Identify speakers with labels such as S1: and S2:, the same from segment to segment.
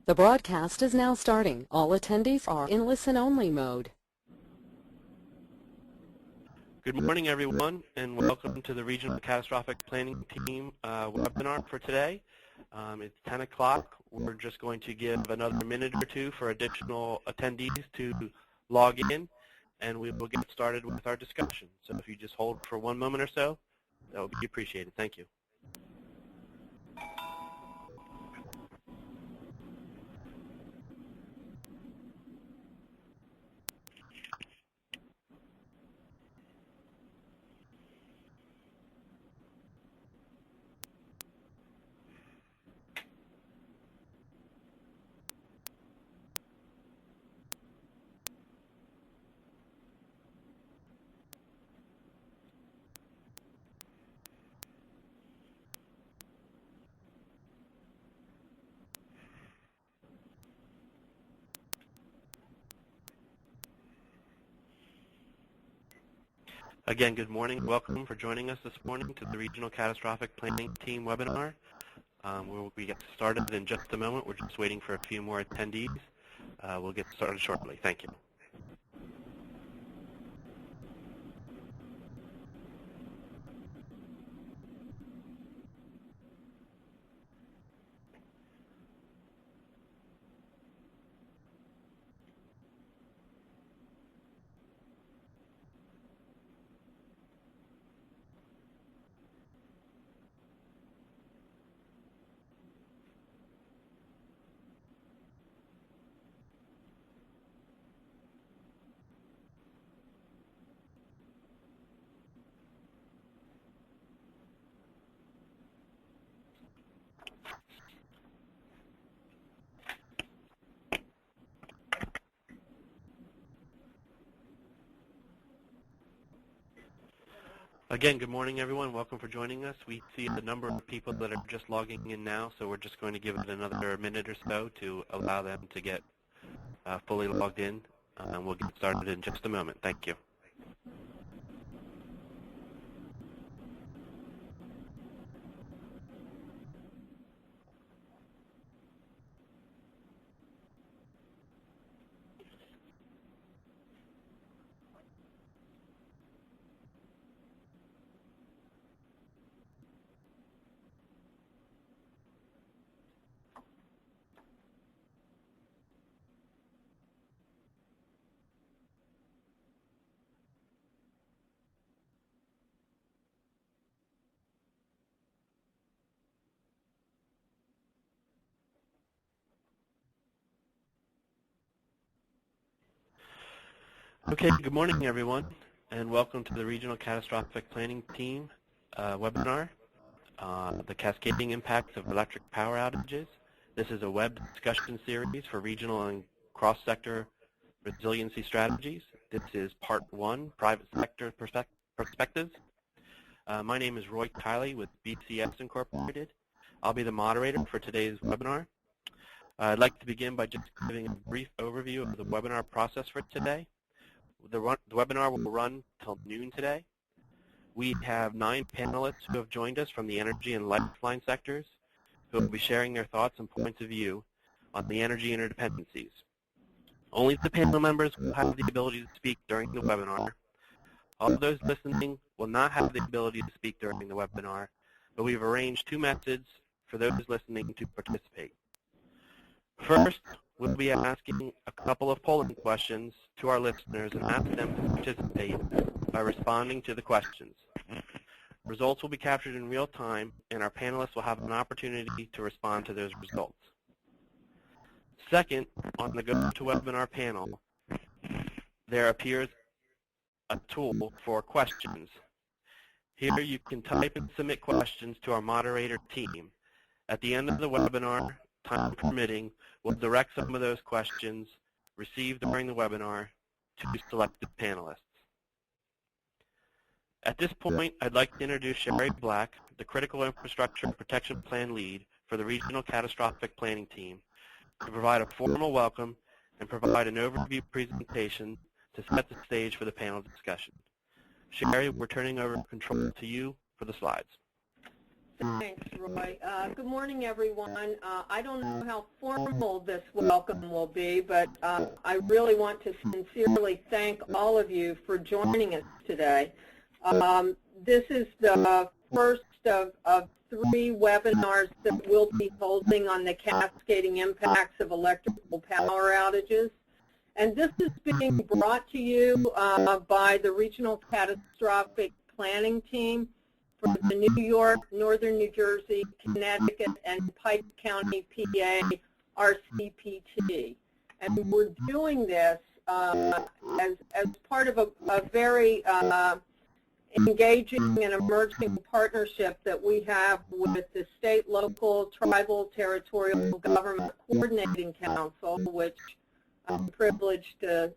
S1: The broadcast is now starting. All attendees are in listen-only mode.
S2: Good morning, everyone, and welcome to the Regional Catastrophic Planning Team webinar for today. It's 10 o'clock. We're just going to give another minute or two for additional attendees to log in, and we will get started with our discussion. So if you just hold for 1 moment or so, that would be appreciated. Thank you. Again, good morning. Welcome for joining us this morning to the Regional Catastrophic Planning Team webinar. We'll get started in just a moment. We're just waiting for a few more attendees. We'll get started shortly. Thank you. Again, good morning, everyone. Welcome for joining us. We see the number of people that are just logging in now, so we're just going to give it another minute or so to allow them to get fully logged in. We'll get started in just a moment. Thank you. Okay, good morning, everyone, and welcome to the Regional Catastrophic Planning Team webinar, the Cascading Impacts of Electric Power Outages. This is a web discussion series for regional and cross-sector resiliency strategies. This is part 1, Private Sector Perspectives. My name is Roy Kiley with BCS Incorporated. I'll be the moderator for today's webinar. I'd like to begin by just giving a brief overview of the webinar process for today. The webinar will run till noon today. We have 9 panelists who have joined us from the energy and lifeline sectors who will be sharing their thoughts and points of view on the energy interdependencies. Only the panel members will have the ability to speak during the webinar. All of those listening will not have the ability to speak during the webinar, but we've arranged 2 methods for those listening to participate. First, we'll be asking a couple of polling questions to our listeners and ask them to participate by responding to the questions. Results will be captured in real time, and our panelists will have an opportunity to respond to those results. Second, on the GoToWebinar panel, there appears a tool for questions. Here you can type and submit questions to our moderator team. At the end of the webinar, time permitting, we'll direct some of those questions received during the webinar to selected panelists. At this point, I'd like to introduce Sherry Black, the Critical Infrastructure Protection Plan Lead for the Regional Catastrophic Planning Team, to provide a formal welcome and provide an overview presentation to set the stage for the panel discussion. Sherry, we're turning over control to you for the slides.
S3: Thanks, Roy. Good morning, everyone. I don't know how formal this welcome will be, but I really want to sincerely thank all of you for joining us today. This is the first of 3 webinars that we'll be holding on the cascading impacts of electrical power outages. And this is being brought to you by the Regional Catastrophic Planning Team for the New York, Northern New Jersey, Connecticut, and Pike County, PA, RCPT. And we're doing this as part of a very engaging and emerging partnership that we have with the State, Local, Tribal, Territorial Government Coordinating Council, which I'm privileged to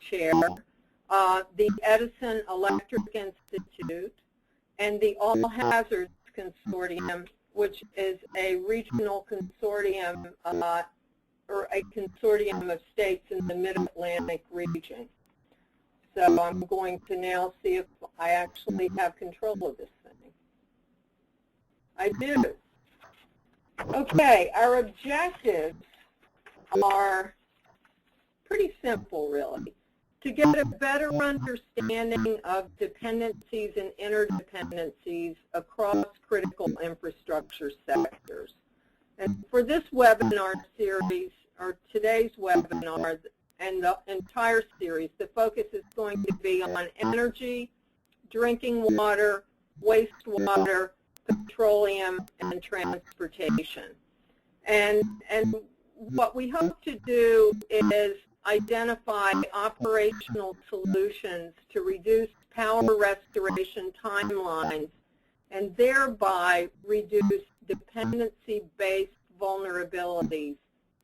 S3: chair, the Edison Electric Institute, and the All Hazards Consortium, which is a regional consortium or a consortium of states in the Mid-Atlantic region. So I'm going to now see if I actually have control of this thing. I do. Okay, our objectives are pretty simple, really. To get a better understanding of dependencies and interdependencies across critical infrastructure sectors. And for this webinar series, or today's webinar, and the entire series, the focus is going to be on energy, drinking water, wastewater, petroleum, and transportation. And what we hope to do is identify operational solutions to reduce power restoration timelines and thereby reduce dependency-based vulnerabilities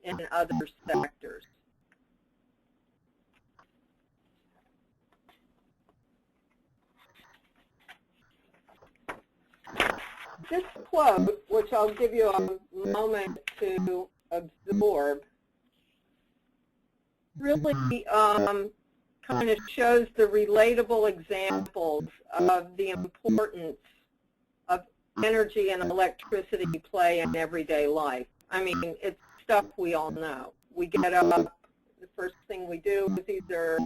S3: in other sectors. This quote, which I'll give you a moment to absorb, really kind of shows the relatable examples of the importance of energy and electricity play in everyday life. I mean, it's stuff we all know. We get up, the first thing we do is either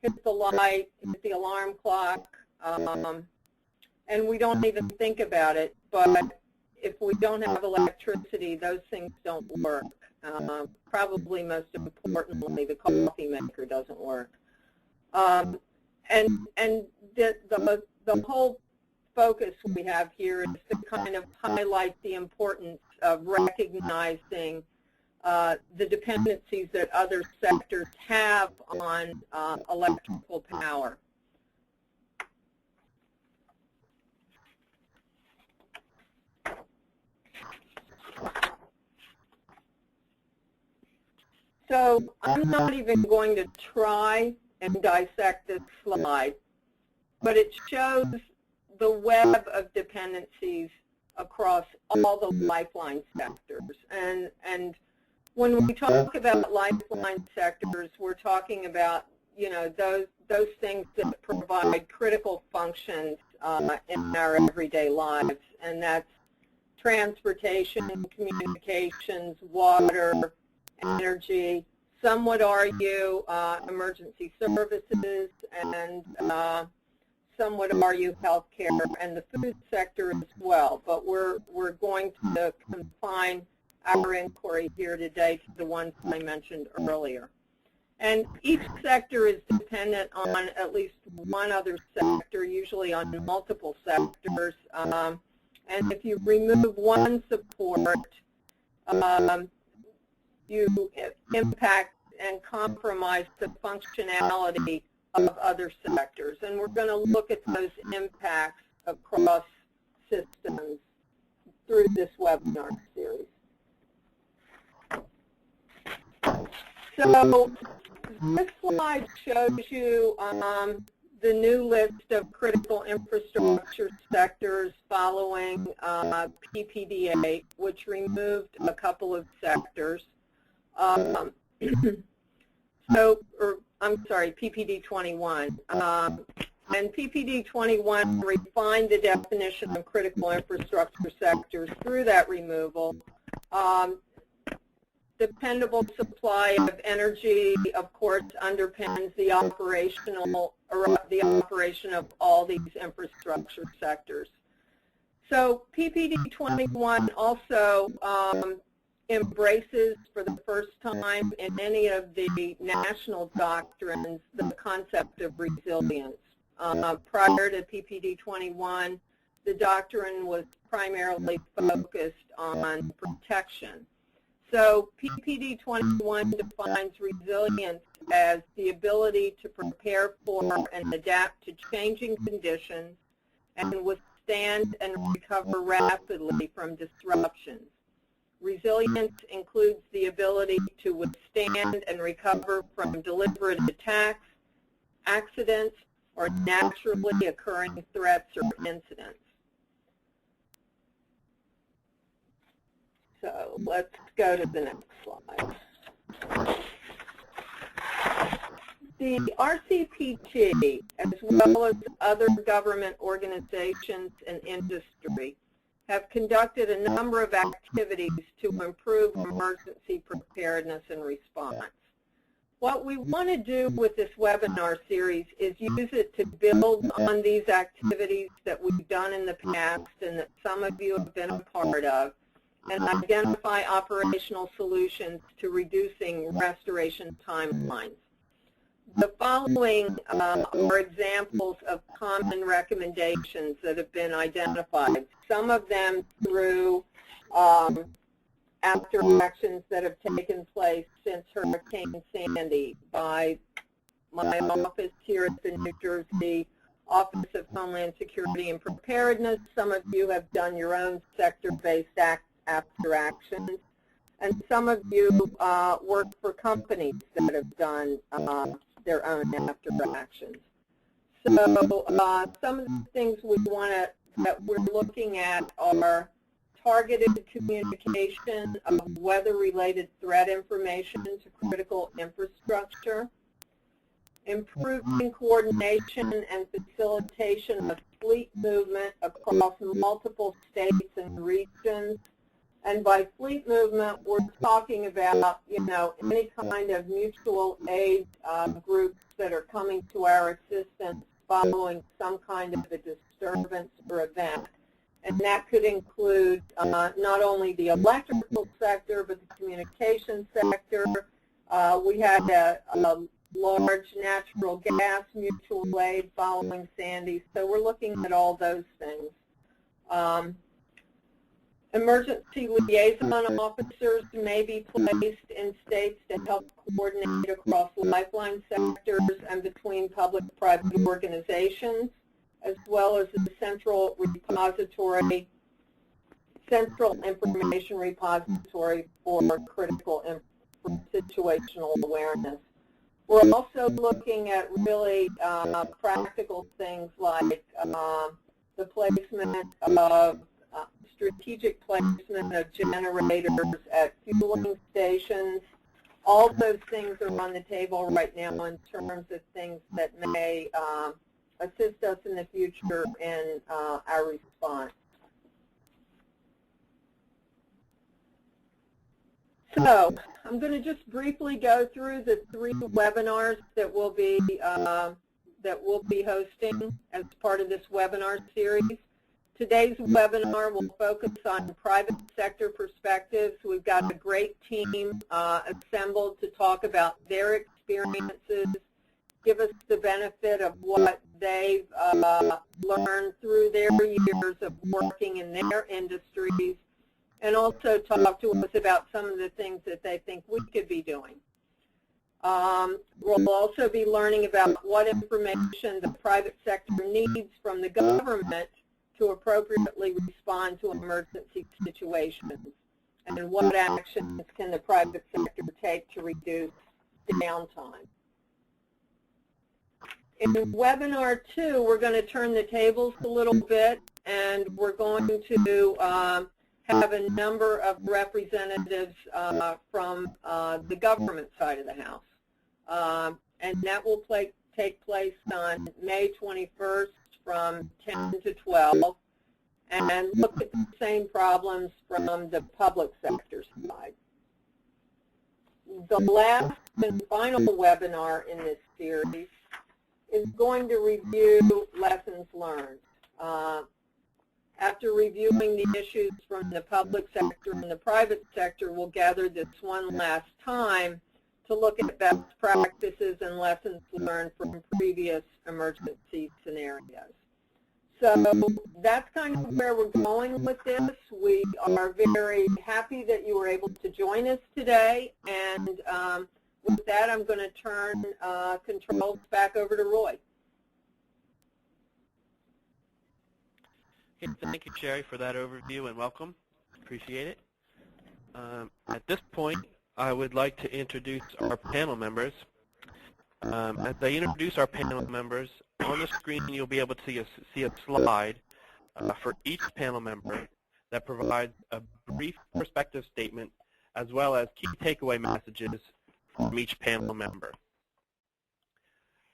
S3: hit the light, hit the alarm clock, and we don't even think about it, but if we don't have electricity, those things don't work. Probably most importantly, the coffee maker doesn't work. And the whole focus we have here is to kind of highlight the importance of recognizing the dependencies that other sectors have on electrical power. So I'm not even going to try and dissect this slide, but it shows the web of dependencies across all the lifeline sectors. And when we talk about lifeline sectors, we're talking about, you know, those things that provide critical functions in our everyday lives, and that's transportation, communications, water, energy. Some would argue emergency services, and some would argue healthcare and the food sector as well. But we're going to confine our inquiry here today to the ones I mentioned earlier. And each sector is dependent on at least one other sector, usually on multiple sectors. And if you remove one support, you impact and compromise the functionality of other sectors. And we're going to look at those impacts across systems through this webinar series. So this slide shows you the new list of critical infrastructure sectors following PPD8, which removed a couple of sectors. PPD 21. And PPD 21 refined the definition of critical infrastructure sectors through that removal. Dependable supply of energy, of course, underpins the operation of all these infrastructure sectors. So PPD 21 also embraces for the first time in any of the national doctrines the concept of resilience. Prior to PPD 21, the doctrine was primarily focused on protection. So PPD 21 defines resilience as the ability to prepare for and adapt to changing conditions and withstand and recover rapidly from disruptions. Resilience includes the ability to withstand and recover from deliberate attacks, accidents, or naturally occurring threats or incidents. So let's go to the next slide. The RCPT, as well as other government organizations and industry, have conducted a number of activities to improve emergency preparedness and response. What we want to do with this webinar series is use it to build on these activities that we've done in the past and that some of you have been a part of, and identify operational solutions to reducing restoration timelines. The following are examples of common recommendations that have been identified, some of them through after actions that have taken place since Hurricane Sandy by my office here at the New Jersey Office of Homeland Security and Preparedness. Some of you have done your own sector-based after actions, and some of you work for companies that have done their own after actions. So some of the things that we're looking at are targeted communication of weather-related threat information to critical infrastructure, improving coordination and facilitation of fleet movement across multiple states and regions. And by fleet movement, we're talking about, any kind of mutual aid groups that are coming to our assistance following some kind of a disturbance or event. And that could include not only the electrical sector, but the communication sector. We had a large natural gas mutual aid following Sandy, so we're looking at all those things. Emergency liaison officers may be placed in states to help coordinate across lifeline sectors and between public-private organizations, as well as the central information repository for critical situational awareness. We're also looking at really practical things like the placement of strategic placement of generators at fueling stations. All those things are on the table right now in terms of things that may assist us in the future in our response. So I'm going to just briefly go through the 3 webinars that we'll be hosting as part of this webinar series. Today's webinar will focus on private sector perspectives. We've got a great team assembled to talk about their experiences, give us the benefit of what they've learned through their years of working in their industries, and also talk to us about some of the things that they think we could be doing. We'll also be learning about what information the private sector needs from the government to appropriately respond to emergency situations, and what actions can the private sector take to reduce downtime. In webinar 2, we're going to turn the tables a little bit, and we're going to have a number of representatives from the government side of the house. And that will take place on May 21st from 10 to 12 and look at the same problems from the public sector side. The last and final webinar in this series is going to review lessons learned. After reviewing the issues from the public sector and the private sector, we'll gather this one last time to look at best practices and lessons learned from previous emergency scenarios. So that's kind of where we're going with this. We are very happy that you were able to join us today, and with that, I'm going to turn controls back over to Roy.
S2: Okay, thank you, Sherry, for that overview and welcome. Appreciate it. At this point, I would like to introduce our panel members. As I introduce our panel members, on the screen you'll be able to see a slide for each panel member that provides a brief perspective statement as well as key takeaway messages from each panel member.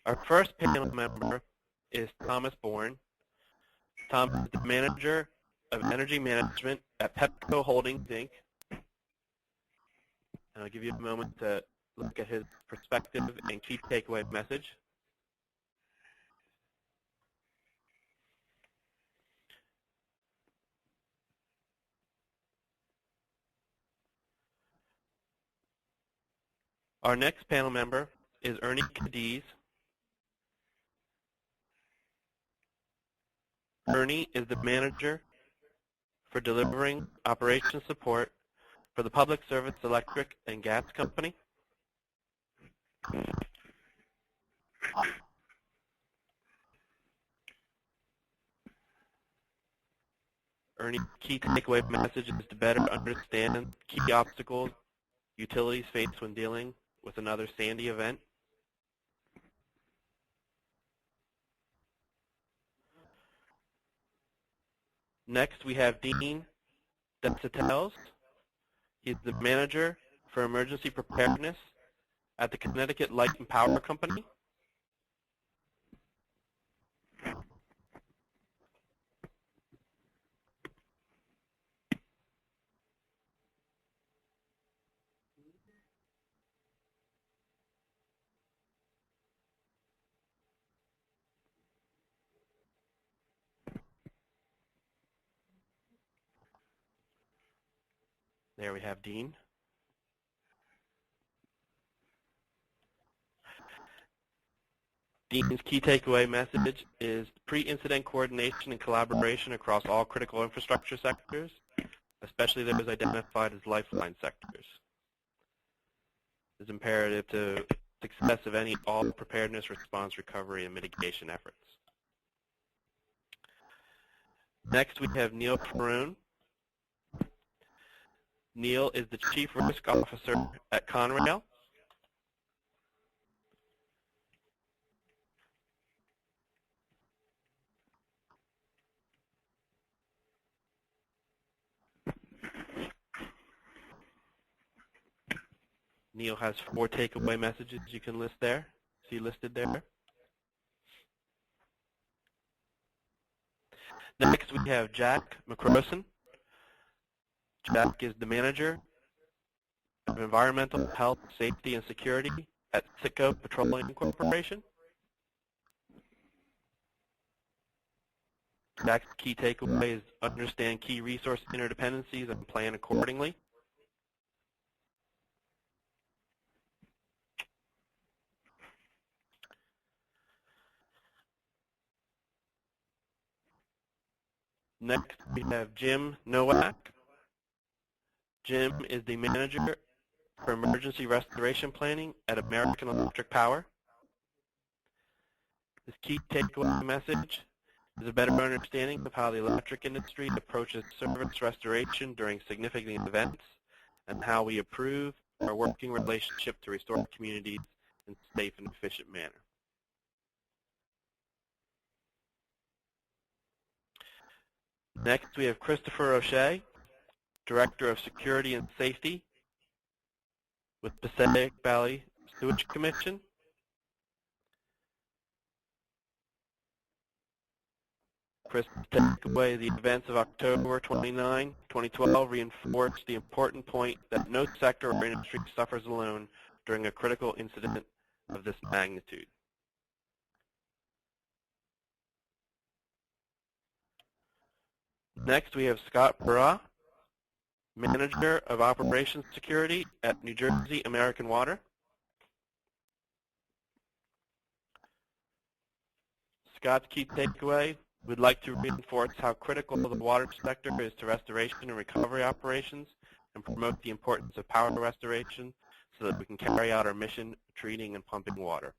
S2: Our first panel member is Thomas Bourne. Tom is the Manager of Energy Management at Pepco Holdings, Inc. And I'll give you a moment to look at his perspective and key takeaway message. Our next panel member is Ernie Cadiz. Ernie is the Manager for Delivering Operations Support for the Public Service Electric and Gas Company. Ernie's key takeaway message is to better understand key obstacles utilities face when dealing with another Sandy event. Next, we have Dean Detsatels. He's the Manager for Emergency Preparedness at the Connecticut Light and Power Company. There we have Dean. Dean's key takeaway message is pre-incident coordination and collaboration across all critical infrastructure sectors, especially those identified as lifeline sectors. It's imperative to success of any all preparedness, response, recovery, and mitigation efforts. Next, we have Neil Faroon. Neil is the Chief Risk Officer at Conrail. Neil has 4 takeaway messages you can list there. See listed there. Next, we have Jack McCroson. Jack is the Manager of Environmental Health, Safety, and Security at Citgo Petroleum Corporation. Jack's key takeaway is understand key resource interdependencies and plan accordingly. Next, we have Jim Nowak. Jim is the Manager for Emergency Restoration Planning at American Electric Power. His key takeaway message is a better understanding of how the electric industry approaches service restoration during significant events and how we improve our working relationship to restore communities in a safe and efficient manner. Next, we have Christopher O'Shea, Director of Security and Safety with Passaic Valley Sewage Commission. Chris' takeaway: the events of October 29, 2012 reinforced the important point that no sector or industry suffers alone during a critical incident of this magnitude. Next, we have Scott Perra, Manager of Operations Security at New Jersey American Water. Scott's key takeaway: we'd like to reinforce how critical the water sector is to restoration and recovery operations and promote the importance of power restoration so that we can carry out our mission treating and pumping water.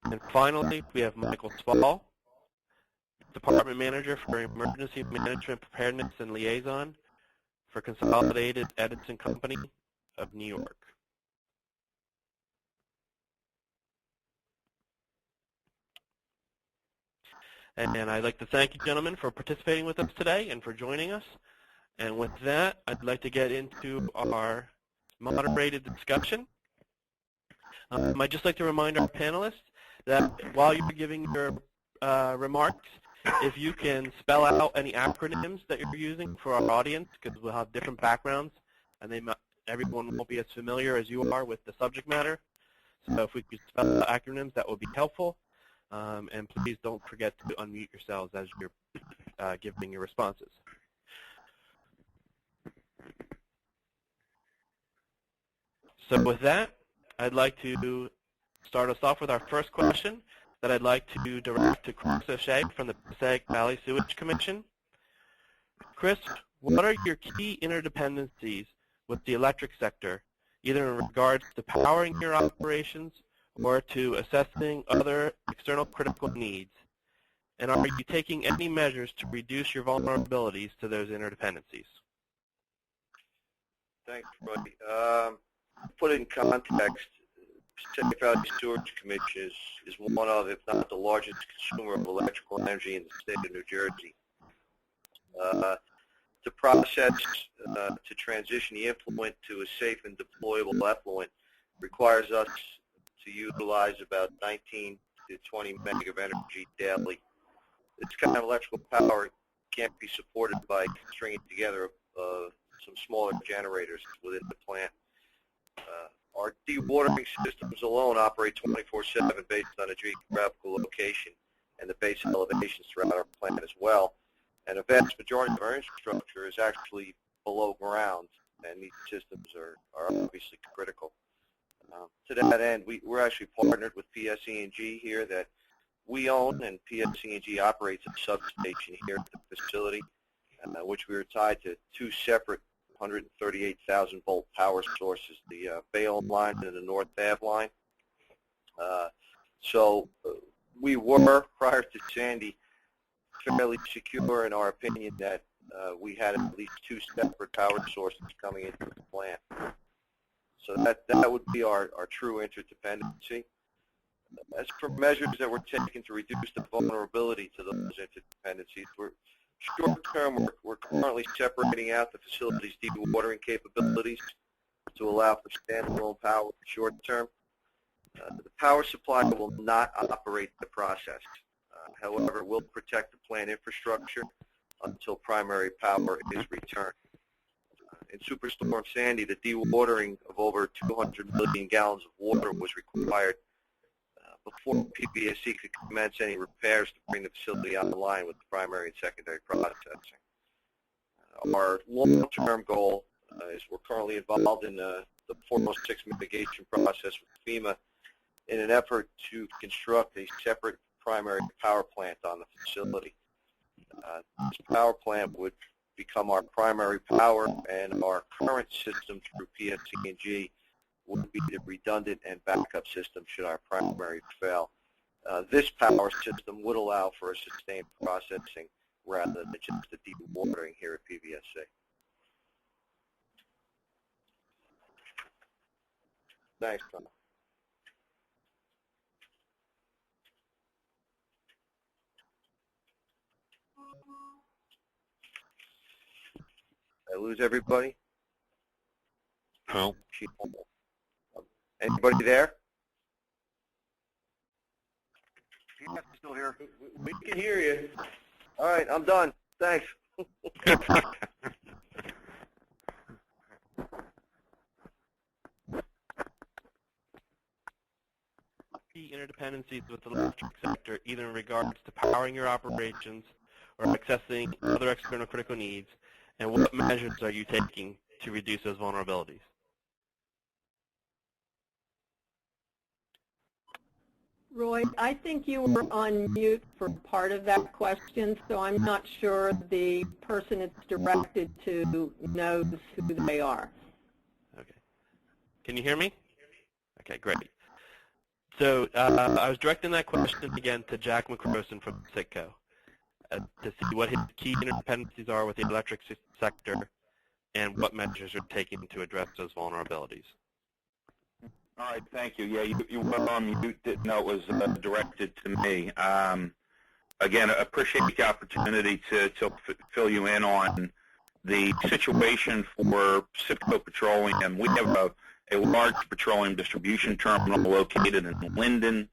S2: And finally, we have Michael Spall, Department Manager for Emergency Management Preparedness and Liaison for Consolidated Edison Company of New York. And I'd like to thank you, gentlemen, for participating with us today and for joining us. And with that, I'd like to get into our moderated discussion. I'd just like to remind our panelists that while you're giving your remarks, if you can spell out any acronyms that you're using for our audience, because we'll have different backgrounds, and everyone won't be as familiar as you are with the subject matter. So if we could spell out acronyms, that would be helpful. And please don't forget to unmute yourselves as you're giving your responses. So with that, I'd like to start us off with our first question that I'd like to direct to Chris O'Shea from the Passaic Valley Sewage Commission. Chris, what are your key interdependencies with the electric sector, either in regards to powering your operations or to assessing other external critical needs? And are you taking any measures to reduce your vulnerabilities to those interdependencies?
S4: Thanks, Roy. Put it in context, Passaic Valley Sewage Commission is one of, if not the largest consumer of electrical energy in the state of New Jersey. To process, to transition the effluent to a safe and deployable effluent requires us to utilize about 19 to 20 meg of energy daily. This kind of electrical power can't be supported by stringing together some smaller generators within the plant. Our dewatering systems alone operate 24/7 based on a geographical location and the base elevations throughout our plant as well. And a vast majority of our infrastructure is actually below ground, and these systems are obviously critical. To that end, we're actually partnered with PSE&G here that we own, and PSE&G operates a substation here at the facility, which we are tied to two separate 138,000 volt power sources, the Bayonne line and the North Ave line. So we were, prior to Sandy, fairly secure in our opinion that we had at least two separate power sources coming into the plant. So that would be our true interdependency. As for measures that we're taking to reduce the vulnerability to those interdependencies, short-term, we're currently separating out the facility's dewatering capabilities to allow for standalone power short-term. The power supply will not operate the process. However, we'll protect the plant infrastructure until primary power is returned. In Superstorm Sandy, the dewatering of over 200 million gallons of water was required before PBSC could commence any repairs to bring the facility online with the primary and secondary processing. Our long-term goal is we're currently involved in the 406 mitigation process with FEMA in an effort to construct a separate primary power plant on the facility. This power plant would become our primary power, and our current system through PSE&G would be the redundant and backup system should our primary fail. This power system would allow for a sustained processing rather than just the dewatering here at PVSC. Thanks, Tom. Did I lose everybody?
S5: No.
S4: Anybody there? Cass still here?
S2: We can hear you.
S4: All right, I'm done. Thanks.
S2: Key interdependencies with the electric sector, either in regards to powering your operations or accessing other external critical needs, and what measures are you taking to reduce those vulnerabilities?
S3: Roy, I think you were on mute for part of that question, so I'm not sure the person it's directed to knows who they are.
S2: Okay. Can you hear me? Okay, great. So I was directing that question again to Jack McCroson from CITCO to see what his key interdependencies are with the electric sector and what measures are taken to address those vulnerabilities.
S5: All right, thank you. Yeah, you were on mute. Didn't know it was directed to me. Again, I appreciate the opportunity to fill you in on the situation for CITCO Petroleum. We have a large petroleum distribution terminal located in Linden,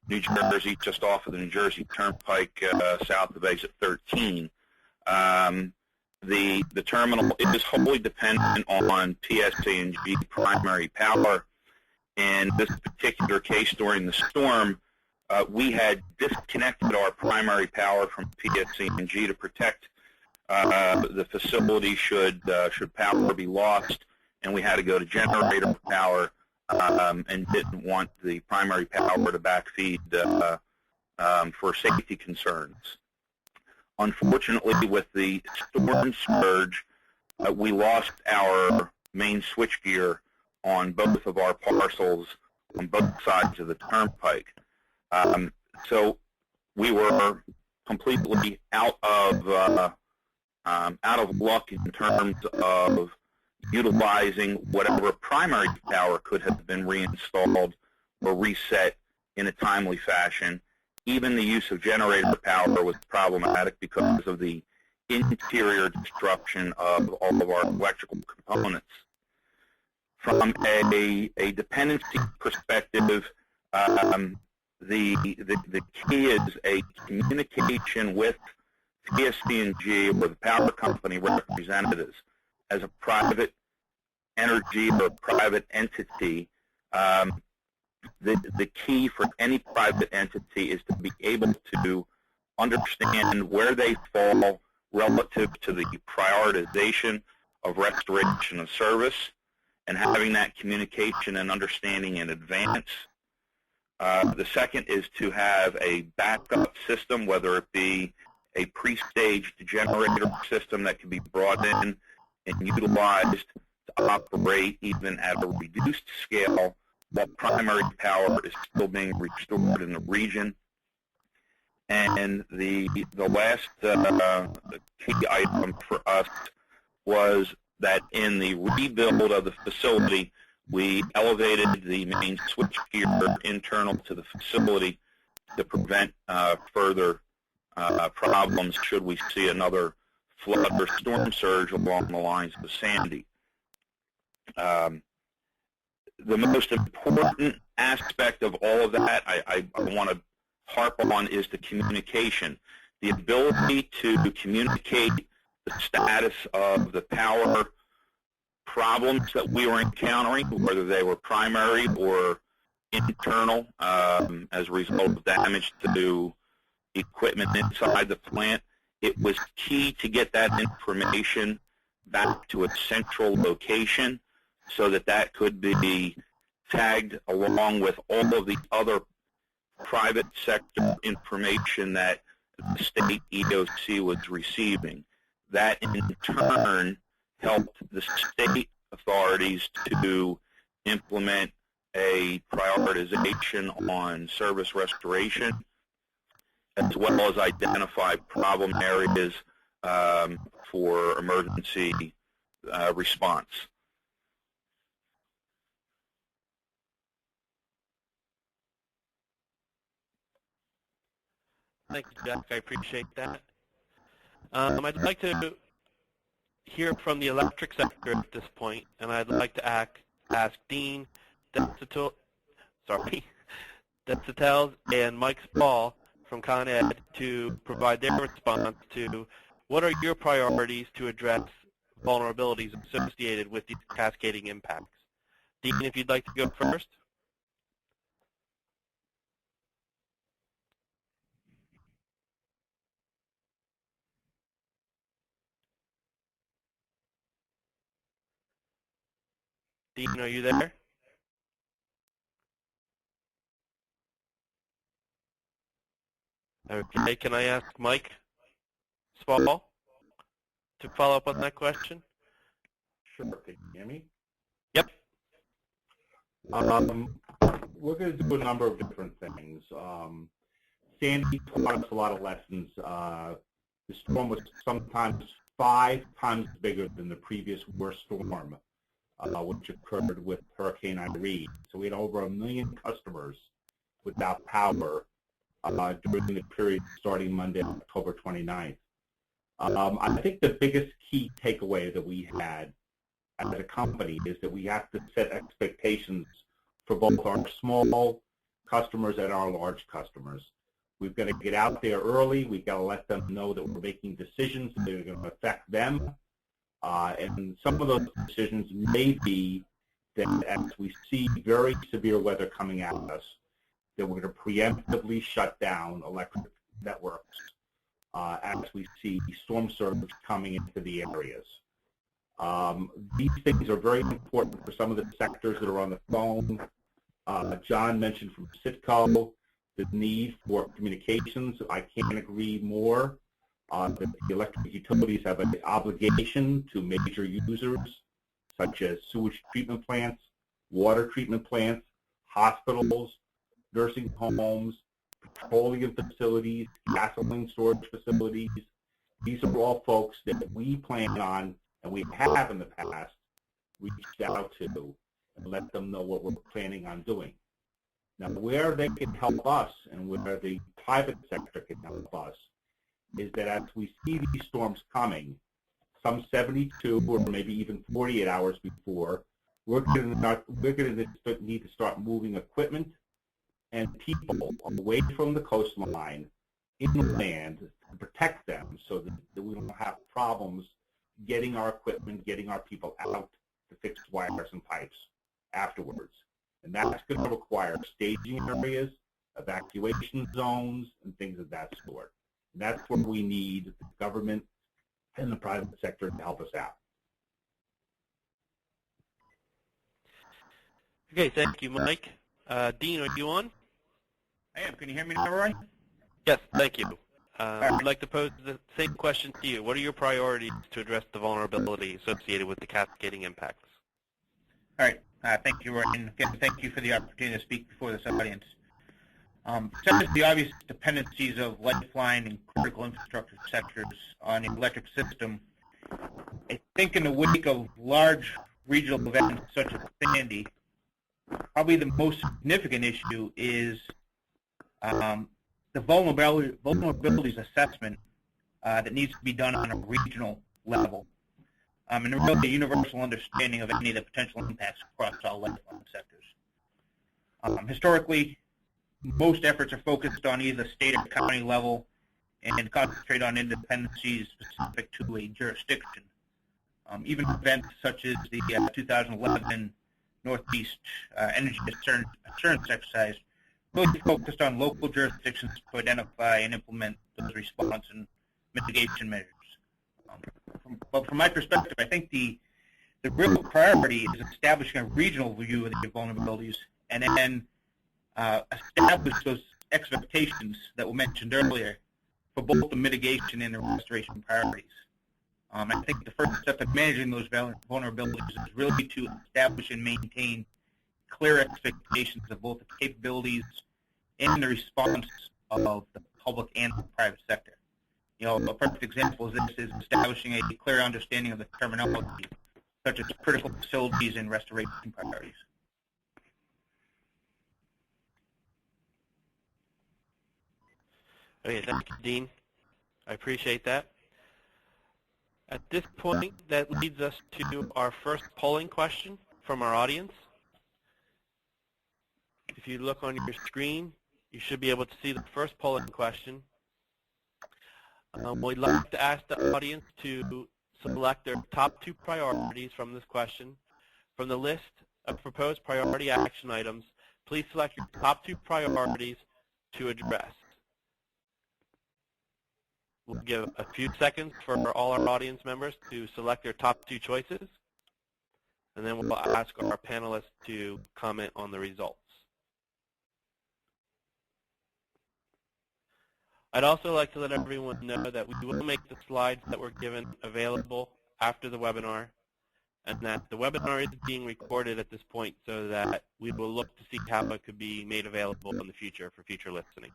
S5: New Jersey, just off of the New Jersey Turnpike, south of exit 13. The terminal is wholly dependent on PSE&G primary power. In this particular case, during the storm, we had disconnected our primary power from PSE&G to protect the facility should power be lost, and we had to go to generator power and didn't want the primary power to backfeed for safety concerns. Unfortunately, with the storm surge, we lost our main switchgear on both of our parcels on both sides of the turnpike. So we were completely out of luck in terms of utilizing whatever primary power could have been reinstalled or reset in a timely fashion. Even the use of generator power was problematic because of the interior destruction of all of our electrical components. From a dependency perspective, the key is a communication with PSE&G or the power company representatives. As a private energy or private entity, the key for any private entity is to be able to understand where they fall relative to the prioritization of restoration of service, and having that communication and understanding in advance. The second is to have a backup system, whether it be a pre-staged generator system that can be brought in and utilized to operate even at a reduced scale while primary power is still being restored in the region. And the last key item for us was that in the rebuild of the facility, we elevated the main switchgear internal to the facility to prevent further problems should we see another flood or storm surge along the lines of Sandy. The most important aspect of all of that I want to harp on is the communication. The ability to communicate the status of the power problems that we were encountering, whether they were primary or internal as a result of damage to equipment inside the plant. It was key to get that information back to a central location so that that could be tagged along with all of the other private sector information that the state EOC was receiving. That in turn helped the state authorities to implement a prioritization on service restoration, as well as identify problem areas for emergency response.
S2: Thank you, Jack. I appreciate that. I'd like to hear from the electric sector at this point, and I'd like to ask Dean Detzitels and Mike Spall from Con Ed to provide their response to what are your priorities to address vulnerabilities associated with these cascading impacts. Dean, if you'd like to go first. Dean, are you there? Okay, can I ask Mike Spall to follow up on that question?
S6: Sure. Can you hear me?
S2: Yep.
S6: We're going to do a number of different things. Sandy taught us a lot of lessons. The storm was sometimes 5 times bigger than the previous worst storm, which occurred with Hurricane Irene. So we had over 1 million customers without power during the period starting Monday, October 29th. I think the biggest key takeaway that we had as a company is that we have to set expectations for both our small customers and our large customers. We've got to get out there early. We've got to let them know that we're making decisions that are going to affect them. And some of those decisions may be that as we see very severe weather coming at us, that we're going to preemptively shut down electric networks as we see storm surge coming into the areas. These things are very important for some of the sectors that are on the phone. John mentioned from Citco the need for communications. I can't agree more that the electric utilities have an obligation to major users such as sewage treatment plants, water treatment plants, hospitals, nursing homes, petroleum facilities, gasoline storage facilities. These are all folks that we plan on, and we have in the past, reached out to and let them know what we're planning on doing. Now, where they can help us and where the private sector can help us is that as we see these storms coming, some 72 or maybe even 48 hours before, we're going to need to start moving equipment and people away from the coastline inland to protect them so that we don't have problems getting our equipment, getting our people out to fix wires and pipes afterwards. And that's going to require staging areas, evacuation zones, and things of that sort. And that's where we need the government and the private sector to help us out.
S2: Okay, thank you, Mike. Dean, are you on?
S7: I am. Can you hear me now, Roy?
S2: Yes, thank you. I'd like to pose the same question to you. What are your priorities to address the vulnerability associated with the cascading impacts?
S7: All right. Thank you, Roy. And again, thank you for the opportunity to speak before this audience. Such as the obvious dependencies of lifeline and critical infrastructure sectors on the electric system, I think in the wake of large regional events such as Sandy, probably the most significant issue is the vulnerabilities assessment that needs to be done on a regional level, and really a universal understanding of any of the potential impacts across all lifeline sectors. Historically, most efforts are focused on either state or county level and concentrate on independencies specific to a jurisdiction. Even events such as the 2011 Northeast Energy Assurance Exercise really focused on local jurisdictions to identify and implement those response and mitigation measures. But from my perspective, I think the real priority is establishing a regional view of the vulnerabilities and then establish those expectations that were mentioned earlier for both the mitigation and the restoration priorities. I think the first step in managing those vulnerabilities is really to establish and maintain clear expectations of both the capabilities and the response of the public and the private sector. You know, a perfect example of this is establishing a clear understanding of the terminology, such as critical facilities and restoration priorities.
S2: Okay, thank you, Dean. I appreciate that. At this point, that leads us to our first polling question from our audience. If you look on your screen, You should be able to see the first polling question. We'd like to ask the audience to select their top 2 priorities from this question. From the list of proposed priority action items, please select your top 2 priorities to address. We'll give a few seconds for all our audience members to select their top 2 choices, and then we'll ask our panelists to comment on the results. I'd also like to let everyone know that we will make the slides that were given available after the webinar, and that the webinar is being recorded at this point so that we will look to see how it could be made available in the future for future listening.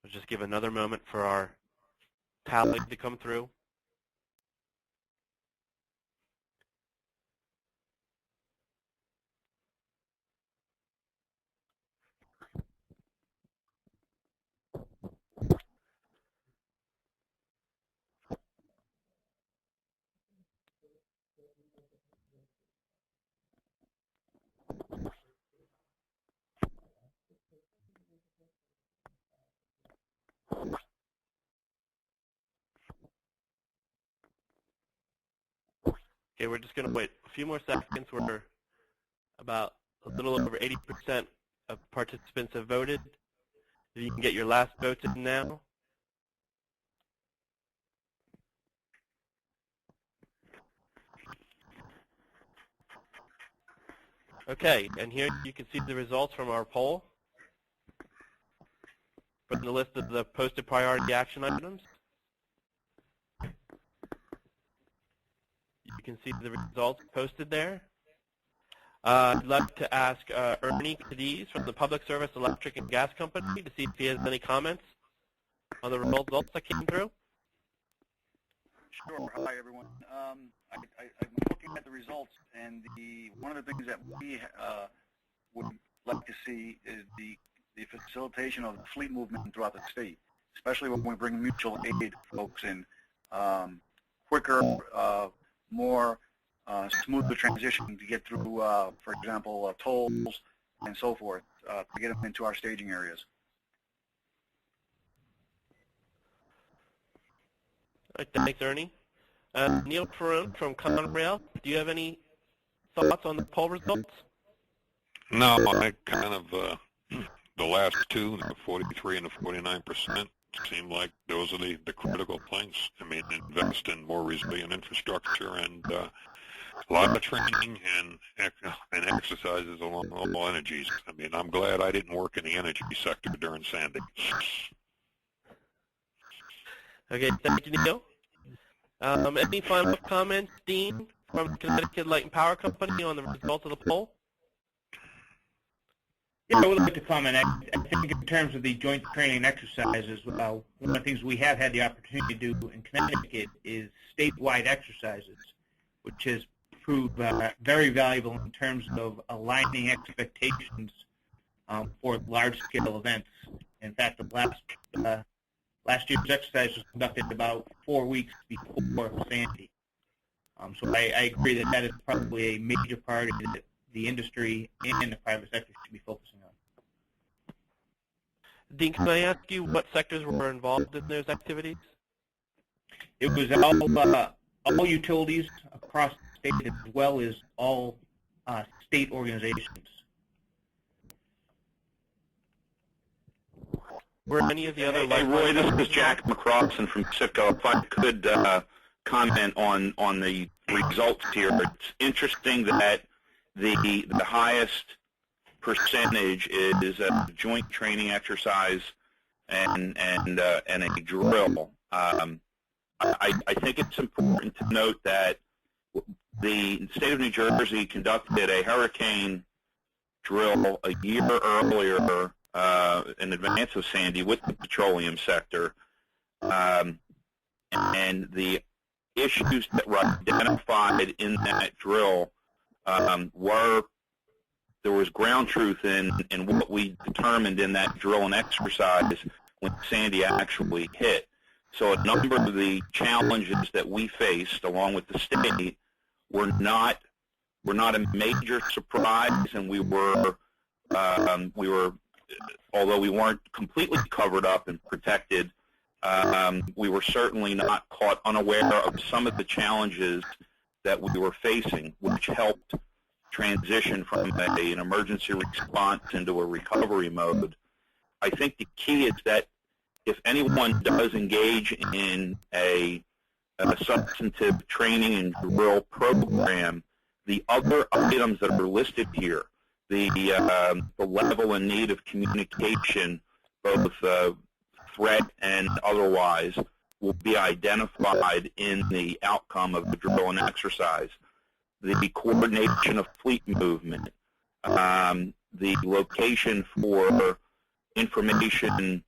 S2: We'll just give another moment for our tally to come through. Okay, we're just going to wait a few more seconds. We're about a little over 80% of participants have voted. If you can get your last votes in now. Okay, and here you can see the results from our poll from the list of the posted priority action items. You can see the results posted there. I'd like to ask Ernie Cadiz from the Public Service Electric and Gas Company to see if he has any comments on the results that came through.
S8: Sure. Hi, everyone. I'm looking at the results, and one of the things that we would like to see is the facilitation of the fleet movement throughout the state, especially when we bring mutual aid folks in. Quicker, more smoother transition to get through, for example, tolls and so forth, to get them into our staging areas.
S2: All right, thanks, Ernie. Neil Perone from Conrail, do you have any thoughts on the poll results?
S9: No, I kind of, the last two, the 43 and the 49%, seem like those are the critical things. I mean, invest in more resilient infrastructure and a lot of training and exercises along all energies. I mean, I'm glad I didn't work in the energy sector during Sandy.
S2: Okay, thank you, Neil. Any final comments, Dean, from the Connecticut Light and Power Company on the results of the poll?
S7: Yeah, I would like to comment. I think in terms of the joint training exercises, one of the things we have had the opportunity to do in Connecticut is statewide exercises, which has proved very valuable in terms of aligning expectations for large-scale events. In fact, the last year's exercise was conducted about 4 weeks before Sandy. So I agree that that is probably a major priority that the industry and the private sector should be focusing on.
S2: Dean, can I ask you what sectors were involved in those activities?
S7: It was all utilities across the state as well as all state organizations.
S2: Were any of the other...
S5: Hey, Roy, this is Jack McCrossan from CIFCO. If I could comment on the results here. It's interesting that the highest percentage is a joint training exercise and a drill. I think it's important to note that the state of New Jersey conducted a hurricane drill a year earlier in advance of Sandy with the petroleum sector, and the issues that were identified in that drill were there was ground truth in what we determined in that drill and exercise when Sandy actually hit. So a number of the challenges that we faced, along with the state, were not a major surprise, and we were, although we weren't completely covered up and protected, we were certainly not caught unaware of some of the challenges that we were facing, which helped transition from an emergency response into a recovery mode. I think the key is that if anyone does engage in a substantive training and drill program, the other items that are listed here, the level and need of communication, both threat and otherwise, will be identified in the outcome of the drill and exercise. The coordination of fleet movement, the location for information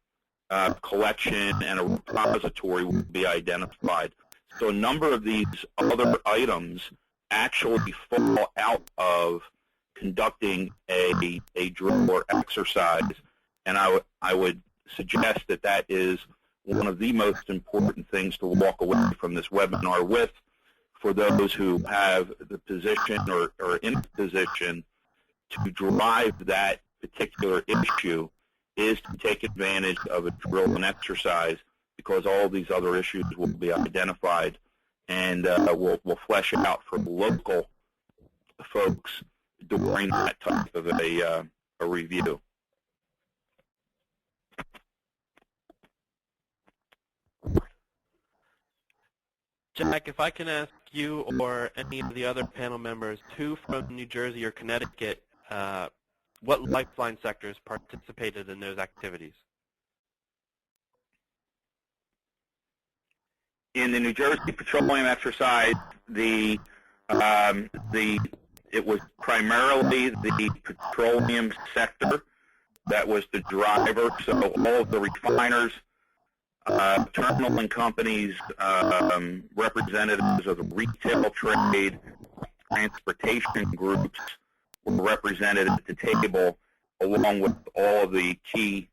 S5: collection and a repository will be identified. So a number of these other items actually fall out of conducting a drill or exercise, and I would suggest that that is one of the most important things to walk away from this webinar with, for those who have the position or are in a position to drive that particular issue, is to take advantage of a drill and exercise, because all these other issues will be identified and will flesh out for local folks during that type of a review.
S2: Jack, if I can ask you or any of the other panel members, who from New Jersey or Connecticut, what lifeline sectors participated in those activities?
S5: In the New Jersey petroleum exercise, it was primarily the petroleum sector that was the driver. So all of the refiners, terminal and companies, representatives of the retail trade, transportation groups were represented at the table, along with all of the key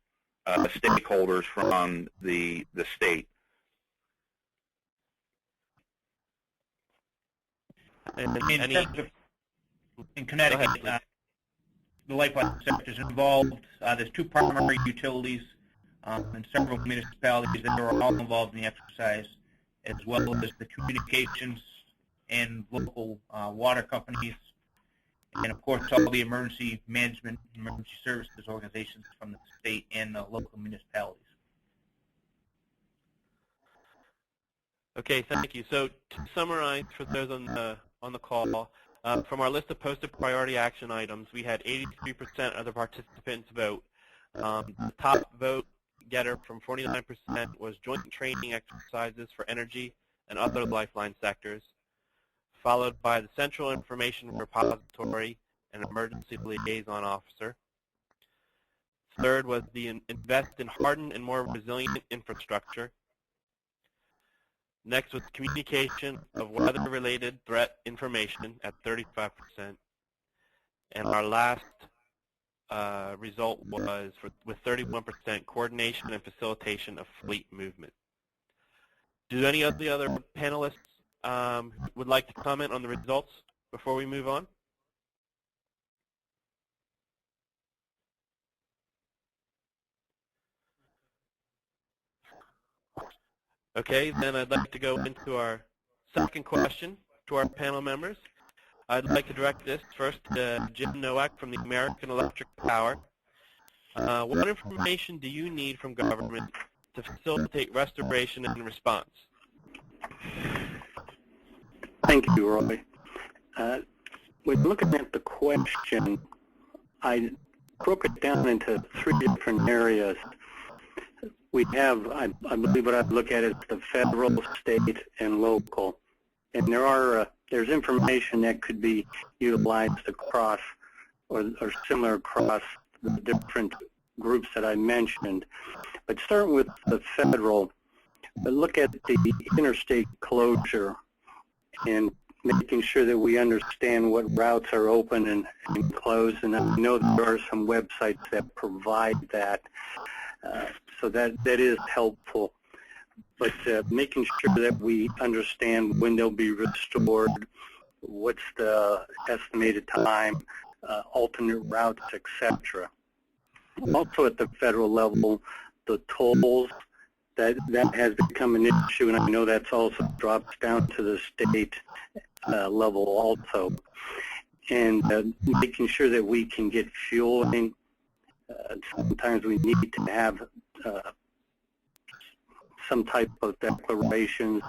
S5: stakeholders from the state.
S7: In Connecticut, the lifeline sector is involved. There's two primary utilities and several municipalities that are all involved in the exercise, as well as the communications and local water companies, and of course all the emergency management, emergency services organizations from the state and the local municipalities.
S2: Okay, thank you. So to summarize for those on the call, from our list of posted priority action items, we had 83% of the participants vote. The top vote getter from 49% was joint training exercises for energy and other lifeline sectors, followed by the Central Information Repository and Emergency Liaison Officer. Third was the invest in hardened and more resilient infrastructure. Next was communication of weather-related threat information at 35%. And our last result was with 31% coordination and facilitation of fleet movement. Do any of the other panelists would like to comment on the results before we move on? Okay, then I'd like to go into our second question to our panel members. I'd like to direct this first to Jim Nowak from the American Electric Power. What information do you need from government to facilitate restoration and response?
S10: Thank you, Roy. When looking at the question, I broke it down into three different areas. We have, I believe what I'd look at is the federal, state, and local. And there's information that could be utilized across or similar across the different groups that I mentioned. But starting with the federal, look at the interstate closure and making sure that we understand what routes are open and closed. And I know there are some websites that provide that, so that is helpful. But making sure that we understand when they'll be restored, what's the estimated time, alternate routes, etc. Also at the federal level, the tolls, that has become an issue, and I know that's also dropped down to the state level also. And making sure that we can get fueling. Sometimes we need to have some type of declarations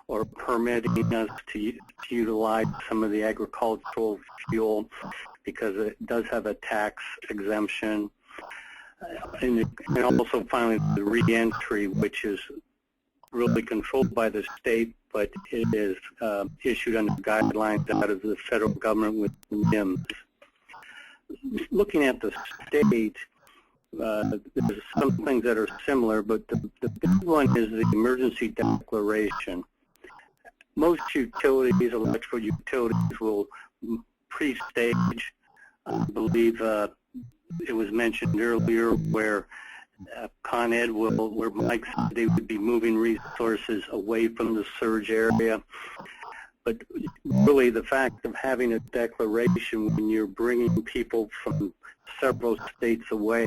S10: or permitting us to utilize some of the agricultural fuel because it does have a tax exemption. And also finally the re-entry, which is really controlled by the state, but it is issued under guidelines out of the federal government with NIMS. Looking at the state, there's some things that are similar, but the big one is the emergency declaration. Most utilities, electrical utilities, will pre-stage. I believe it was mentioned earlier where Con Ed where Mike said they would be moving resources away from the surge area. But really the fact of having a declaration when you're bringing people from several states away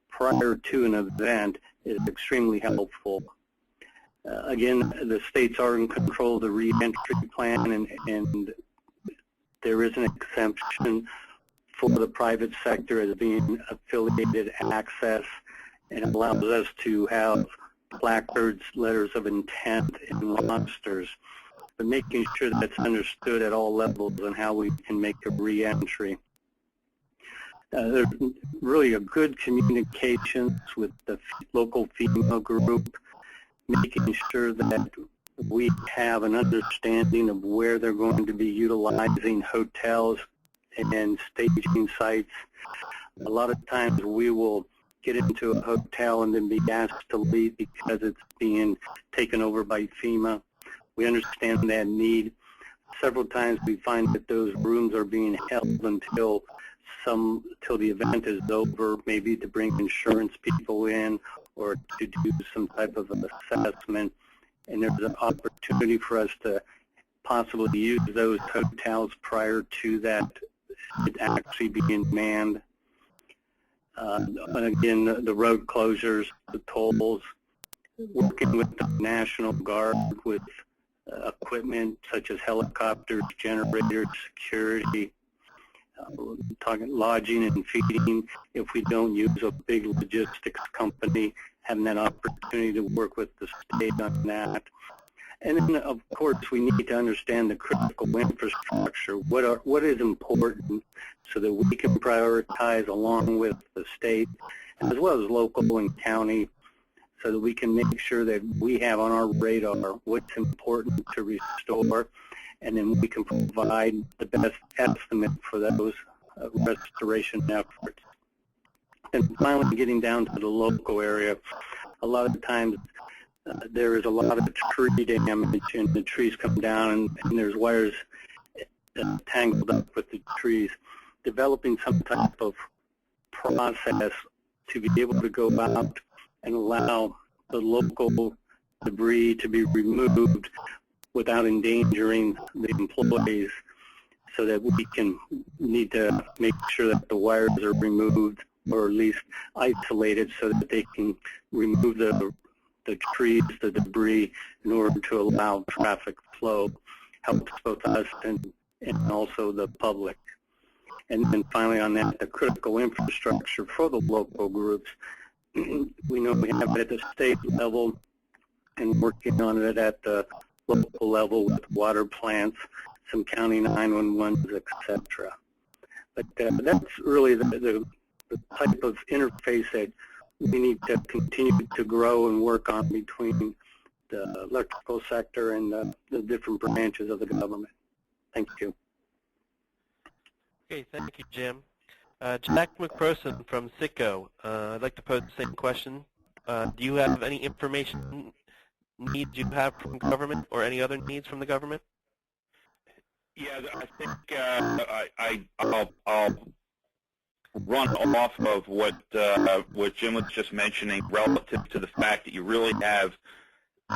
S10: prior to an event is extremely helpful. Again, the states are in control of the re-entry plan, and there is an exemption for the private sector as being affiliated access, and allows us to have placards, letters of intent, and rosters, but making sure that's understood at all levels and how we can make a re-entry. There's really a good communications with the local FEMA group, making sure that we have an understanding of where they're going to be utilizing hotels and staging sites. A lot of times we will get into a hotel and then be asked to leave because it's being taken over by FEMA. We understand that need. Several times we find that those rooms are being held until the event is over, maybe to bring insurance people in or to do some type of an assessment. And there's an opportunity for us to possibly use those hotels prior to that it actually being manned. And again, the road closures, the tolls, working with the National Guard with equipment such as helicopters, generators, security, talking lodging and feeding. If we don't use a big logistics company, having that opportunity to work with the state on that. And then, of course, we need to understand the critical infrastructure. What is important so that we can prioritize along with the state, as well as local and county, so that we can make sure that we have on our radar what's important to restore, and then we can provide the best estimate for those restoration efforts. And finally, getting down to the local area, a lot of times there is a lot of tree damage, and the trees come down, and there's wires tangled up with the trees. Developing some type of process to be able to go out and allow the local debris to be removed without endangering the employees, so that we need to make sure that the wires are removed, or at least isolated, so that they can remove the trees, the debris, in order to allow traffic flow. Helps both us and also the public. And then finally on that, the critical infrastructure for the local groups. We know we have it at the state level and working on it at the local level with water plants, some county 911s, etc. But that's really the type of interface that we need to continue to grow and work on between the electrical sector and the different branches of the government. Thank you.
S2: Okay, thank you, Jim. Jack McPherson from CITGO. I'd like to pose the same question. Do you have any information needs you have from government or any other needs from the government?
S5: Yeah, I think I'll run off of what Jim was just mentioning relative to the fact that you really have,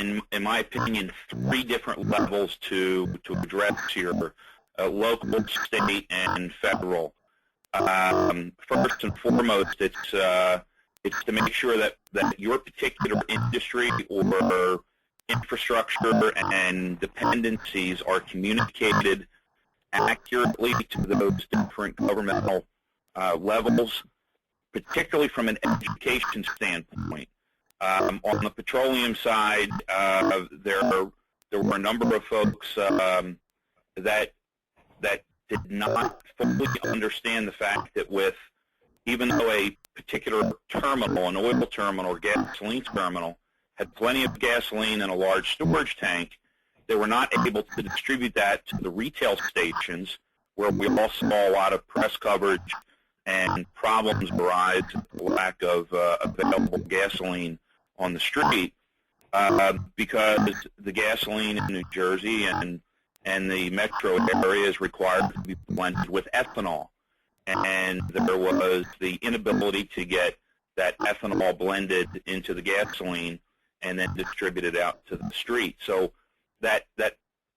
S5: in my opinion, 3 different levels to address here: local, state, and federal. First and foremost, it's to make sure that your particular industry or infrastructure and dependencies are communicated accurately to those different governmental levels, particularly from an education standpoint. On the petroleum side, there were a number of folks that did not fully understand the fact that even though a particular terminal, an oil terminal or gasoline terminal, had plenty of gasoline in a large storage tank, they were not able to distribute that to the retail stations, where we all saw a lot of press coverage and problems arise with the lack of available gasoline on the street, because the gasoline in New Jersey and the metro area is required to be blended with ethanol. And there was the inability to get that ethanol blended into the gasoline and then distributed out to the street. So that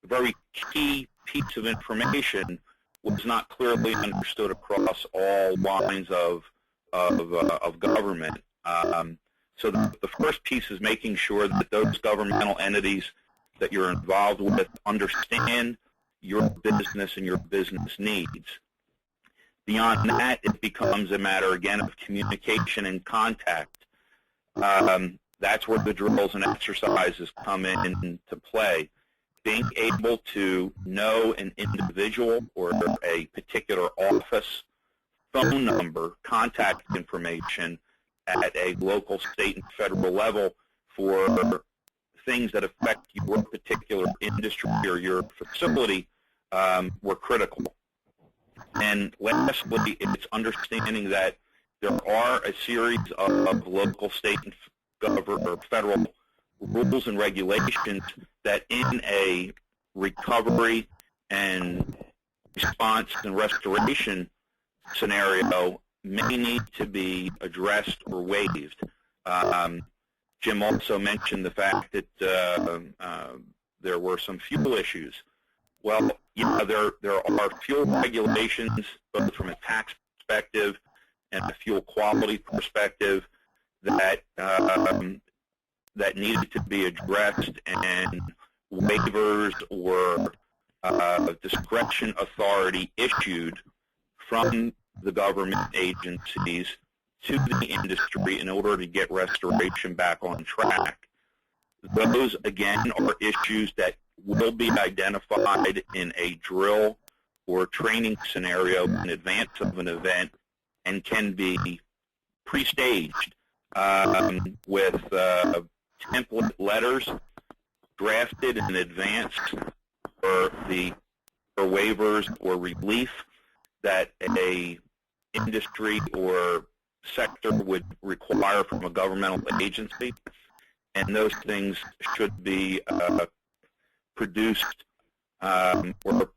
S5: very key piece of information was not clearly understood across all lines of government. So the first piece is making sure that those governmental entities that you're involved with understand your business and your business needs. Beyond that, it becomes a matter, again, of communication and contact. That's where the drills and exercises come into play. Being able to know an individual or a particular office phone number, contact information at a local, state, and federal level for things that affect your particular industry or your facility were critical. And lastly, it's understanding that there are a series of local, state, and federal rules and regulations that in a recovery and response and restoration scenario may need to be addressed or waived. Jim also mentioned the fact that there were some fuel issues. Well, yeah, there are fuel regulations, both from a tax perspective and a fuel quality perspective, that that needed to be addressed, and waivers or discretion authority issued from the government agencies to the industry in order to get restoration back on track. Those, again, are issues that will be identified in a drill or training scenario in advance of an event and can be pre-staged with template letters drafted in advance for waivers or relief that a industry or sector would require from a governmental agency, and those things should be produced or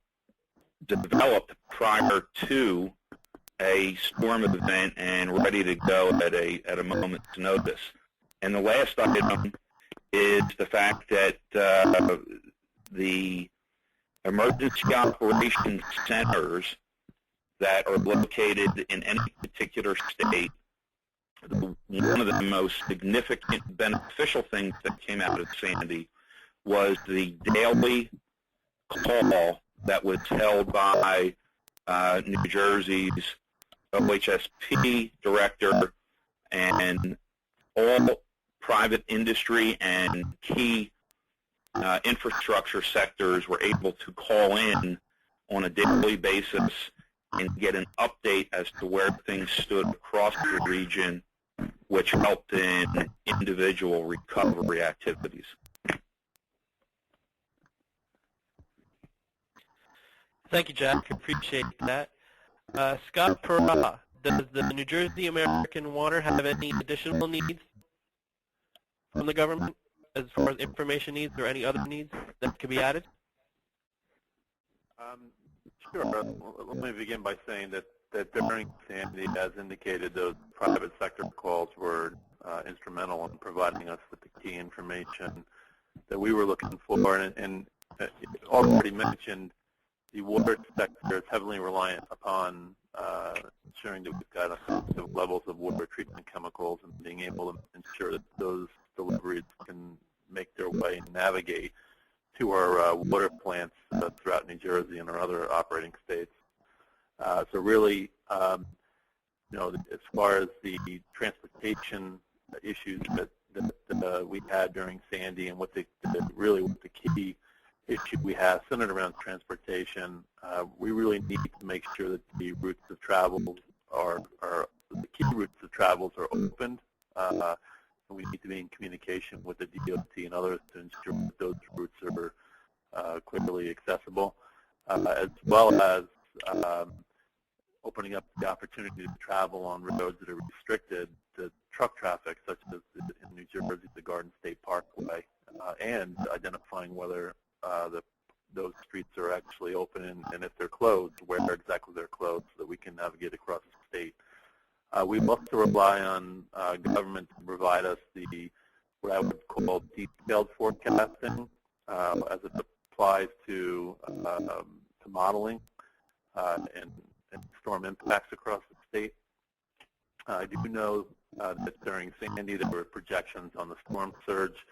S5: developed prior to a storm event and ready to go at a moment's notice. And the last item is the fact that the emergency operations centers that are located in any particular state, one of the most significant beneficial things that came out of Sandy was the daily call that was held by New Jersey's OHSP director, and all private industry and key infrastructure sectors were able to call in on a daily basis and get an update as to where things stood across the region, which helped in individual recovery activities.
S2: Thank you, Jack. Appreciate that. Scott Perra, does the New Jersey American Water have any additional needs from the government as far as information needs or any other needs that could be added?
S11: Sure. Let me begin by saying that during Sandy, as indicated, those private sector calls were instrumental in providing us with the key information that we were looking for. And already mentioned, the water sector is heavily reliant upon ensuring that we've got effective levels of water treatment chemicals and being able to ensure that those deliveries can make their way and navigate to our water plants throughout New Jersey and our other operating states. So really, as far as the transportation issues that we had during Sandy and what the key issue we have centered around transportation, we really need to make sure that the routes of travel the key routes of travels are opened. We need to be in communication with the DOT and others to ensure that those routes are clearly accessible, as well as opening up the opportunity to travel on roads that are restricted to truck traffic, such as in New Jersey, the Garden State Parkway, and identifying whether those streets are actually open, and if they're closed, where exactly they're closed, so that we can navigate across the state. We also rely on government to provide us what I would call detailed forecasting as it applies to modeling and storm impacts across the state. I do know that during Sandy there were projections on the storm surge,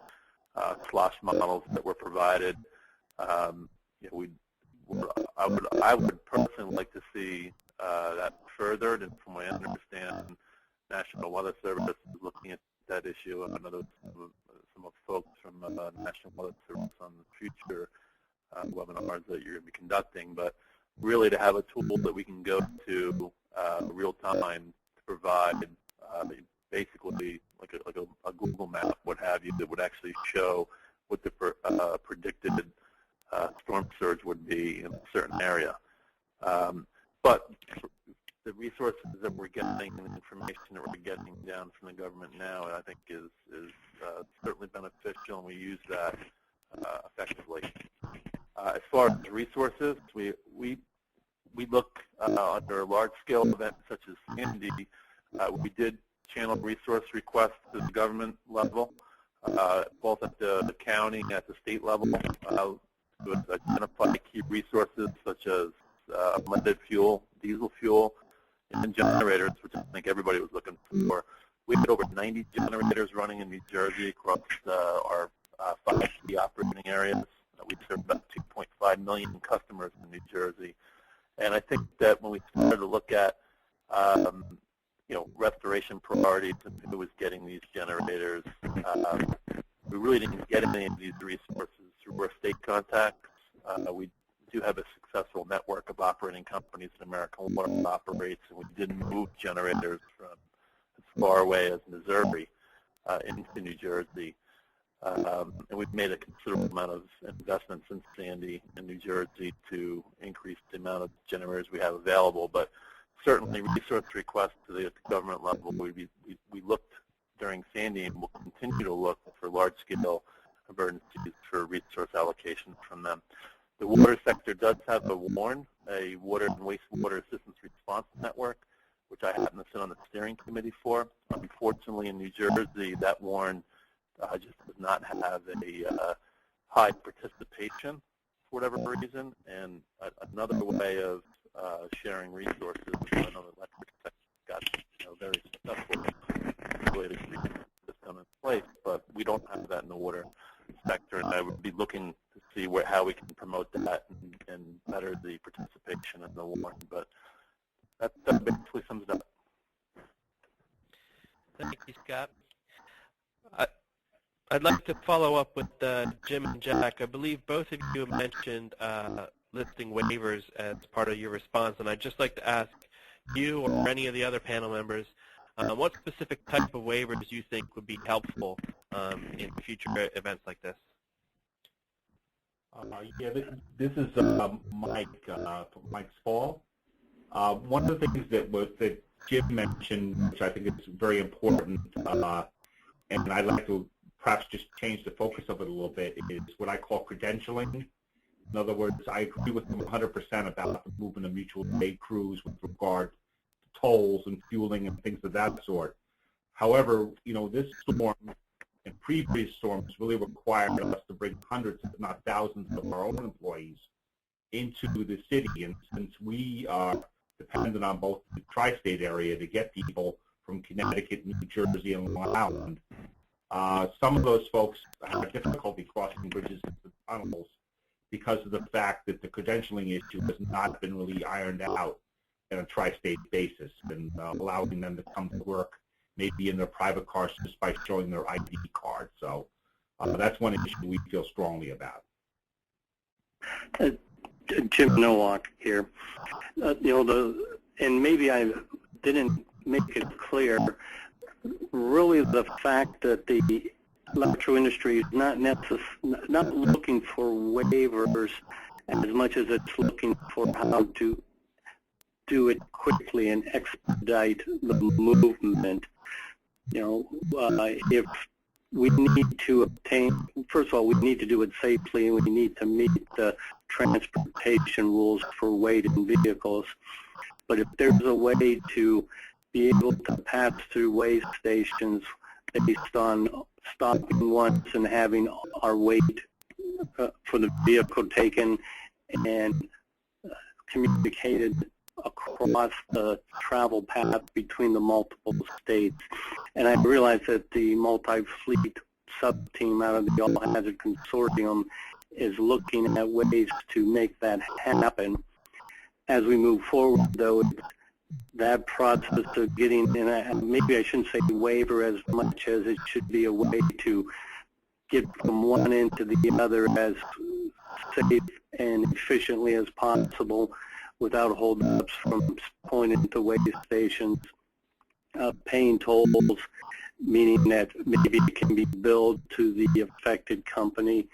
S11: slosh models that were provided. I would personally like to see that furthered, and from what I understand, National Weather Service is looking at that issue. I know some of the folks from National Weather Service on the future webinars that you're going to be conducting, but really to have a tool that we can go to real time to provide basically like a Google map, what have you, that would actually show what the predicted storm surge would be in a certain area. But the resources that we're getting and the information that we're getting down from the government now, I think is certainly beneficial, and we use that effectively. As far as resources, we look under large-scale events such as Sandy. We did channel resource requests to the government level, both at the county and at the state level, to identify key resources such as blended fuel, diesel fuel, and generators, which I think everybody was looking for. We had over 90 generators running in New Jersey across our 5 key operating areas. We serve about 2.5 million customers in New Jersey. And I think that when we started to look at restoration priorities and who was getting these generators, we really didn't get any of these resources through our state contacts. We do have a successful network of operating companies that American Water operates, and we did move generators from as far away as Missouri into New Jersey. And we've made a considerable amount of investments in Sandy in New Jersey to increase the amount of generators we have available. But certainly resource requests to the government level, we looked during Sandy and will continue to look for large-scale emergencies for resource allocation from them. The water sector does have a WARN, a Water and Wastewater Assistance Response Network, which I happen to sit on the steering committee for. Unfortunately, in New Jersey, that WARN just does not have a high participation for whatever reason. And another way of sharing resources, I know the electric sector got very successful related system in place, but we don't have that in the water sector, and I would be looking to see how we can promote that and better the participation in the WARN. But that basically sums it up.
S2: Thank you, Scott. I'd like to follow up with Jim and Jack. I believe both of you mentioned listing waivers as part of your response, and I'd just like to ask you or any of the other panel members, what specific type of waivers you think would be helpful in future events like this?
S6: This is Mike Spall. One of the things that Jim mentioned, which I think is very important, and I'd like to perhaps just change the focus of it a little bit, is what I call credentialing. In other words, I agree with them 100% about the movement of mutual aid crews with regard to tolls and fueling and things of that sort. However, this storm and previous storms really required us to bring hundreds, if not thousands, of our own employees into the city. And since we are dependent on both the tri-state area to get people from Connecticut, New Jersey, and Long Island, some of those folks have difficulty crossing bridges and tunnels because of the fact that the credentialing issue has not been really ironed out on a tri-state basis, and allowing them to come to work maybe in their private cars just by showing their ID card. So that's one issue we feel strongly about.
S10: Jim Nowak here. And maybe I didn't make it clear, really the fact that the electro industry is not looking for waivers as much as it's looking for how to do it quickly and expedite the movement. If we need to obtain, first of all, we need to do it safely, and we need to meet the transportation rules for weight in vehicles. But if there's a way to be able to pass through weigh stations based on stopping once and having our weight for the vehicle taken and communicated across the travel path between the multiple states. And I realize that the multi-fleet sub-team out of the All Hazard Consortium is looking at ways to make that happen. As we move forward, though, that process of getting, and maybe I shouldn't say waiver as much as it should be a way to get from one end to the other as safe and efficiently as possible without holdups from pointing to weigh stations, paying tolls, meaning that maybe it can be billed to the affected company.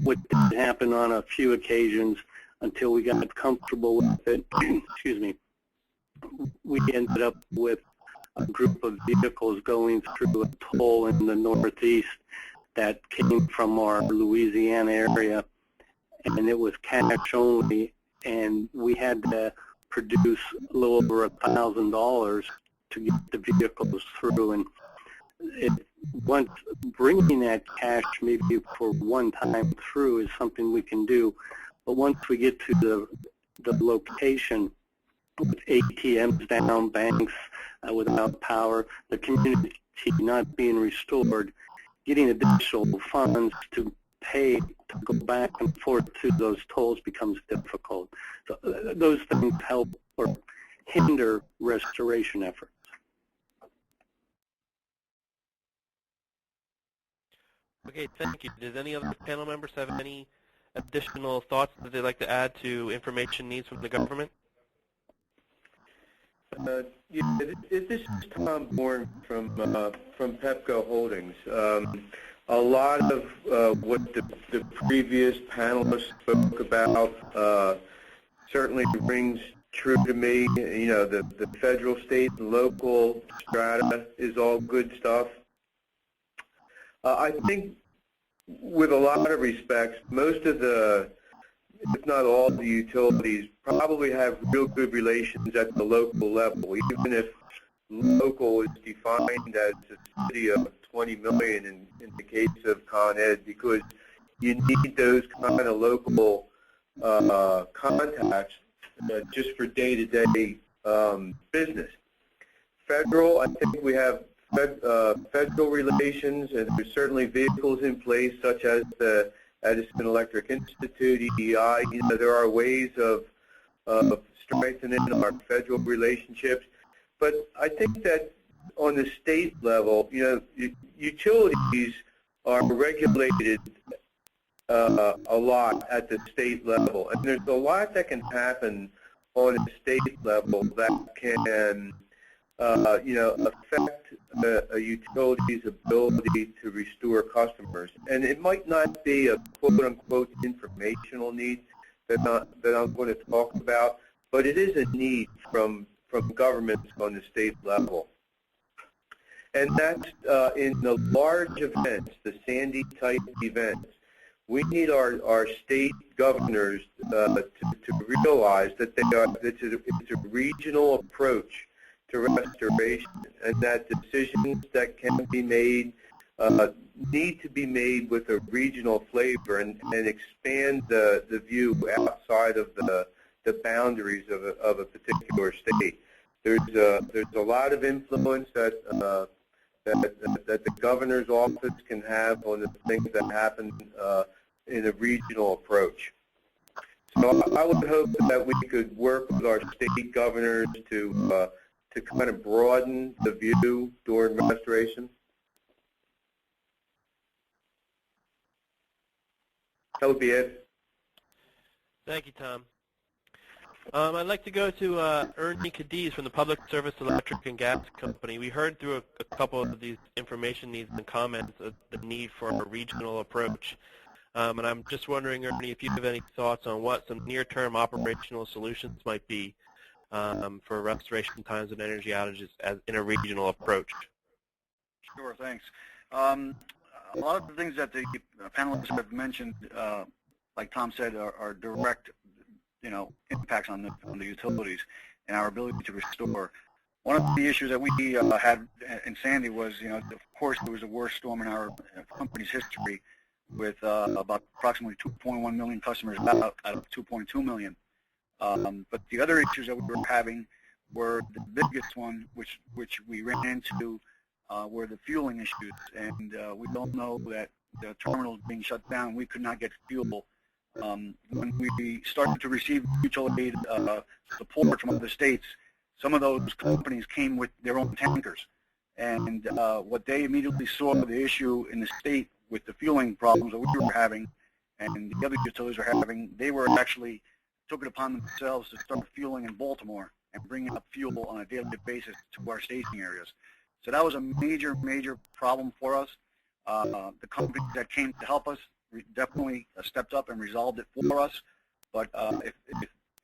S10: What did happen on a few occasions until we got comfortable with it, excuse me, we ended up with a group of vehicles going through a toll in the Northeast that came from our Louisiana area, and it was cash only, and we had to produce a little over $1,000 to get the vehicles through. And once bringing that cash maybe for one time through is something we can do, but once we get to the location with ATMs down, banks without power, the community not being restored, getting additional funds to pay to go back and forth through those tolls becomes difficult. So those things help or hinder restoration efforts.
S2: Okay, thank you. Does any other panel members have any additional thoughts that they'd like to add to information needs from the government?
S12: Yeah, this is Tom Bourne from Pepco Holdings. A lot of what the previous panelists spoke about certainly rings true to me. You know, the federal, state, and local strata is all good stuff. I think with a lot of respects, most of the, if not all the utilities, probably have real good relations at the local level, even if local is defined as a city of 20 million in the case of Con Ed, because you need those kind of local contacts just for day-to-day business. Federal, I think we have federal relations, and there's certainly vehicles in place such as the Edison Electric Institute, EEI. You know, there are ways of strengthening our federal relationships. But I think that on the state level, you know, utilities are regulated a lot at the state level, and there's a lot that can happen on the state level that can you know, affect a utility's ability to restore customers. And it might not be a quote-unquote informational need that I'm going to talk about, but it is a need from governments on the state level. And that's in the large events, the Sandy-type events, We need our state governors to realize that it's a regional approach to restoration, and that decisions that can be made need to be made with a regional flavor and expand the view outside of the boundaries of a particular state. There's a lot of influence that the governor's office can have on the things that happen in a regional approach. So I would hope that we could work with our state governors to kind of broaden the view during restoration. That would be it.
S2: Thank you, Tom. I'd like to go to Ernie Cadiz from the Public Service Electric and Gas Company. We heard through a couple of these information needs and comments of the need for a regional approach. And I'm just wondering, Ernie, if you have any thoughts on what some near-term operational solutions might be for restoration times and energy outages as in a regional approach.
S8: Sure, thanks. A lot of the things that the panelists have mentioned, like Tom said, are direct, impacts on the utilities and our ability to restore. One of the issues that we had in Sandy was, of course, it was the worst storm in our company's history, with about approximately 2.1 million customers out of 2.2 million. But the other issues that we were having were the biggest one, which we ran into, were the fueling issues. And we don't know that the terminals being shut down, we could not get fuel. When we started to receive mutual aid support from other states, some of those companies came with their own tankers. And what they immediately saw the issue in the state with the fueling problems that we were having and the other utilities were having, they were actually took it upon themselves to start fueling in Baltimore and bringing up fuel on a daily basis to our staging areas. So that was a major, major problem for us. The companies that came to help us definitely stepped up and resolved it for us. But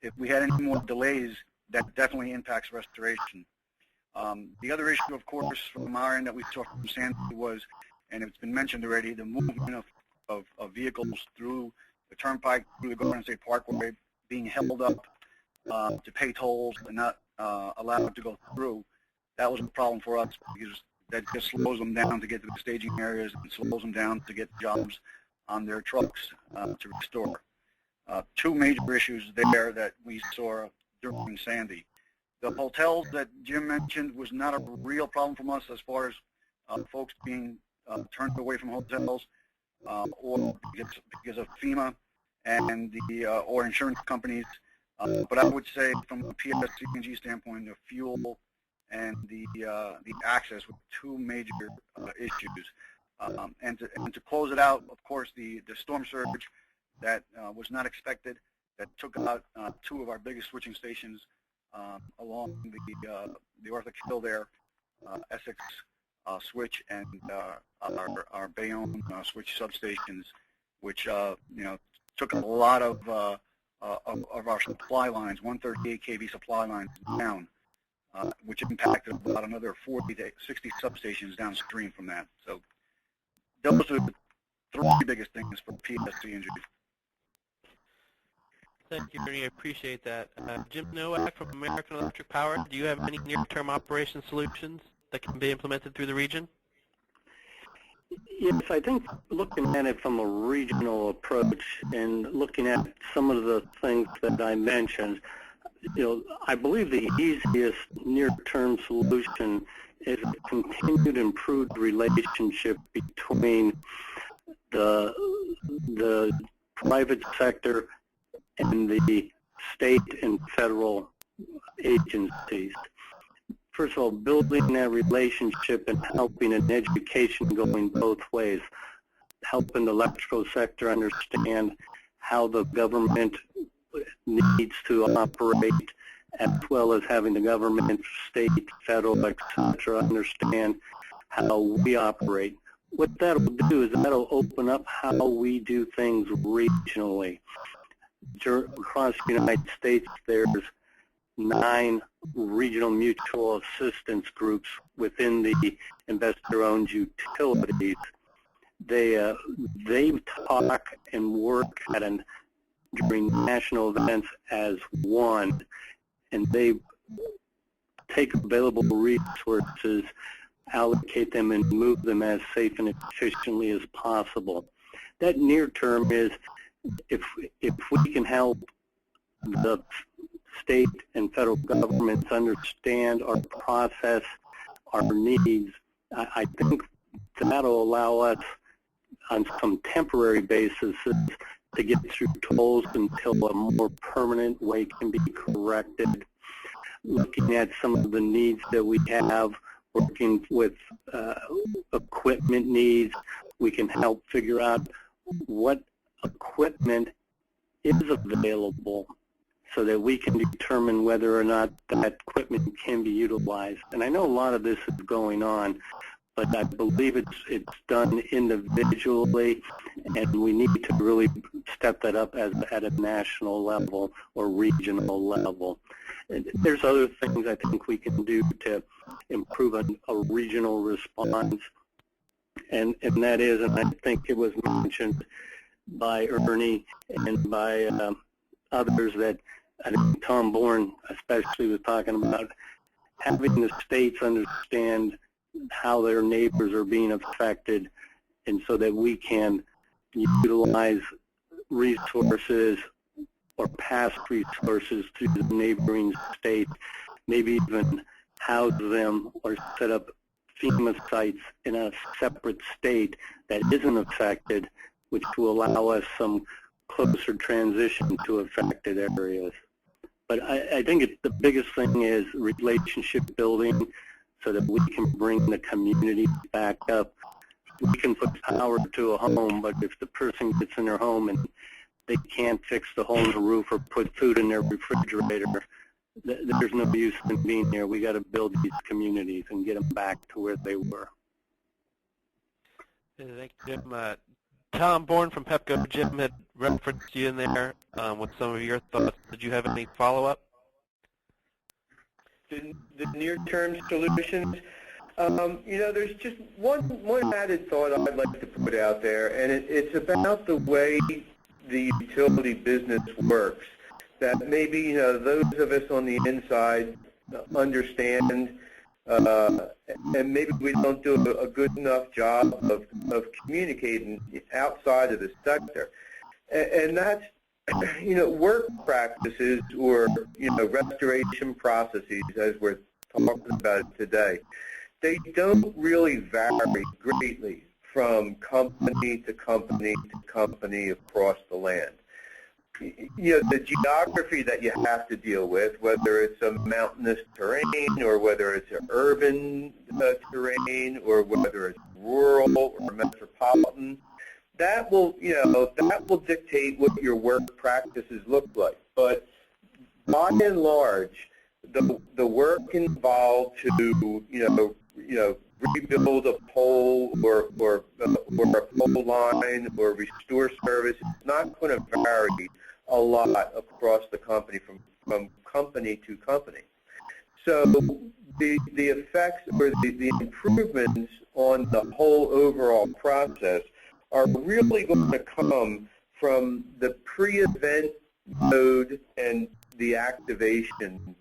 S8: if we had any more delays, that definitely impacts restoration. The other issue, of course, from our end that we saw from Sandy was, and it's been mentioned already, the movement of vehicles through the turnpike, through the Garden State Parkway, being held up to pay tolls and not allowed to go through. That was a problem for us because that just slows them down to get to the staging areas and slows them down to get jobs on their trucks to restore. Two major issues there that we saw during Sandy. The hotels that Jim mentioned was not a real problem from us as far as folks being turned away from hotels or because of FEMA and the or insurance companies. But I would say from a PSC&G standpoint, the fuel and the access were two major issues. And to close it out, of course, the storm surge that was not expected, that took out two of our biggest switching stations along the Arthur Kill there, Essex switch and our Bayonne switch substations, which took a lot of our supply lines, 138 kV supply lines down, which impacted about another 40 to 60 substations downstream from that. So those are the three biggest things for PSC&G.
S2: Thank you, Ernie. I appreciate that. Jim Nowak from American Electric Power, do you have any near-term operation solutions that can be implemented through the region?
S10: Yes, I think looking at it from a regional approach and looking at some of the things that I mentioned, I believe the easiest near-term solution is a continued improved relationship between the private sector and the state and federal agencies. First of all, building that relationship and helping an education going both ways, helping the electrical sector understand how the government needs to operate, as well as having the government, state, federal, etc., understand how we operate. What that'll do is that'll open up how we do things regionally. Across the United States, there's 9 regional mutual assistance groups within the investor-owned utilities. they talk and work during national events as one, and they take available resources, allocate them, and move them as safe and efficiently as possible. That near term is if we can help the state and federal governments understand our process, our needs, I think that'll allow us on some temporary basis to get through tolls until a more permanent way can be corrected. Looking at some of the needs that we have, working with equipment needs, we can help figure out what equipment is available so that we can determine whether or not that equipment can be utilized. And I know a lot of this is going on, but I believe it's done individually, and we need to really step that up at a national level or regional level. And there's other things I think we can do to improve a regional response, and that is, and I think it was mentioned by Ernie and by others, that I think Tom Bourne especially was talking about having the states understand how their neighbors are being affected, and so that we can utilize resources or past resources to the neighboring state, maybe even house them or set up FEMA sites in a separate state that isn't affected, which will allow us some closer transition to affected areas. But I think the biggest thing is relationship building so that we can bring the community back up. We can put power to a home, but if the person gets in their home and they can't fix the hole in the roof or put food in their refrigerator, there's no use in being here. We got to build these communities and get them back to where they were.
S2: Thank you, Jim. Tom Bourne from PEPCO, Jim had referenced you in there with some of your thoughts. Did you have any follow-up?
S12: The near-term solutions, there's just one added thought I'd like to put out there, and it's about the way the utility business works, that maybe those of us on the inside understand, and maybe we don't do a good enough job of communicating outside of the sector. And that's, work practices or, restoration processes, as we're talking about it today, they don't really vary greatly from company to company to company across the land. The geography that you have to deal with, whether it's a mountainous terrain or whether it's an urban terrain or whether it's rural or metropolitan, that will dictate what your work practices look like. But by and large, the work involved to rebuild a pole or a pole line or restore service is not going to vary a lot across the company from company to company. So the effects or the improvements on the whole overall process are really going to come from the pre-event mode and the activation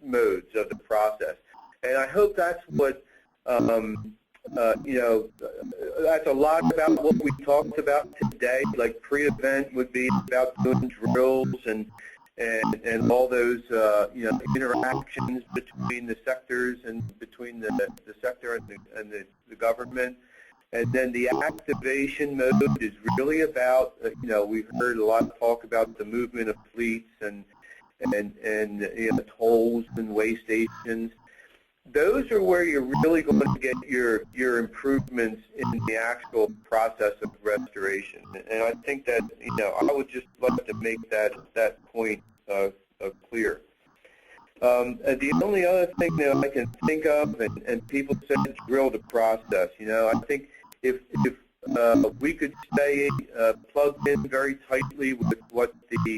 S12: modes of the process. And I hope that's what, that's a lot about what we talked about today. Like pre-event would be about doing drills and all those, interactions between the sectors and between the sector and the government. And then the activation mode is really about, we've heard a lot of talk about the movement of fleets and tolls and way stations. Those are where you're really going to get your improvements in the actual process of restoration. And I think that, I would just like to make that point clear. The only other thing that I can think of, and people said drill the process, I think if we could stay plugged in very tightly with what the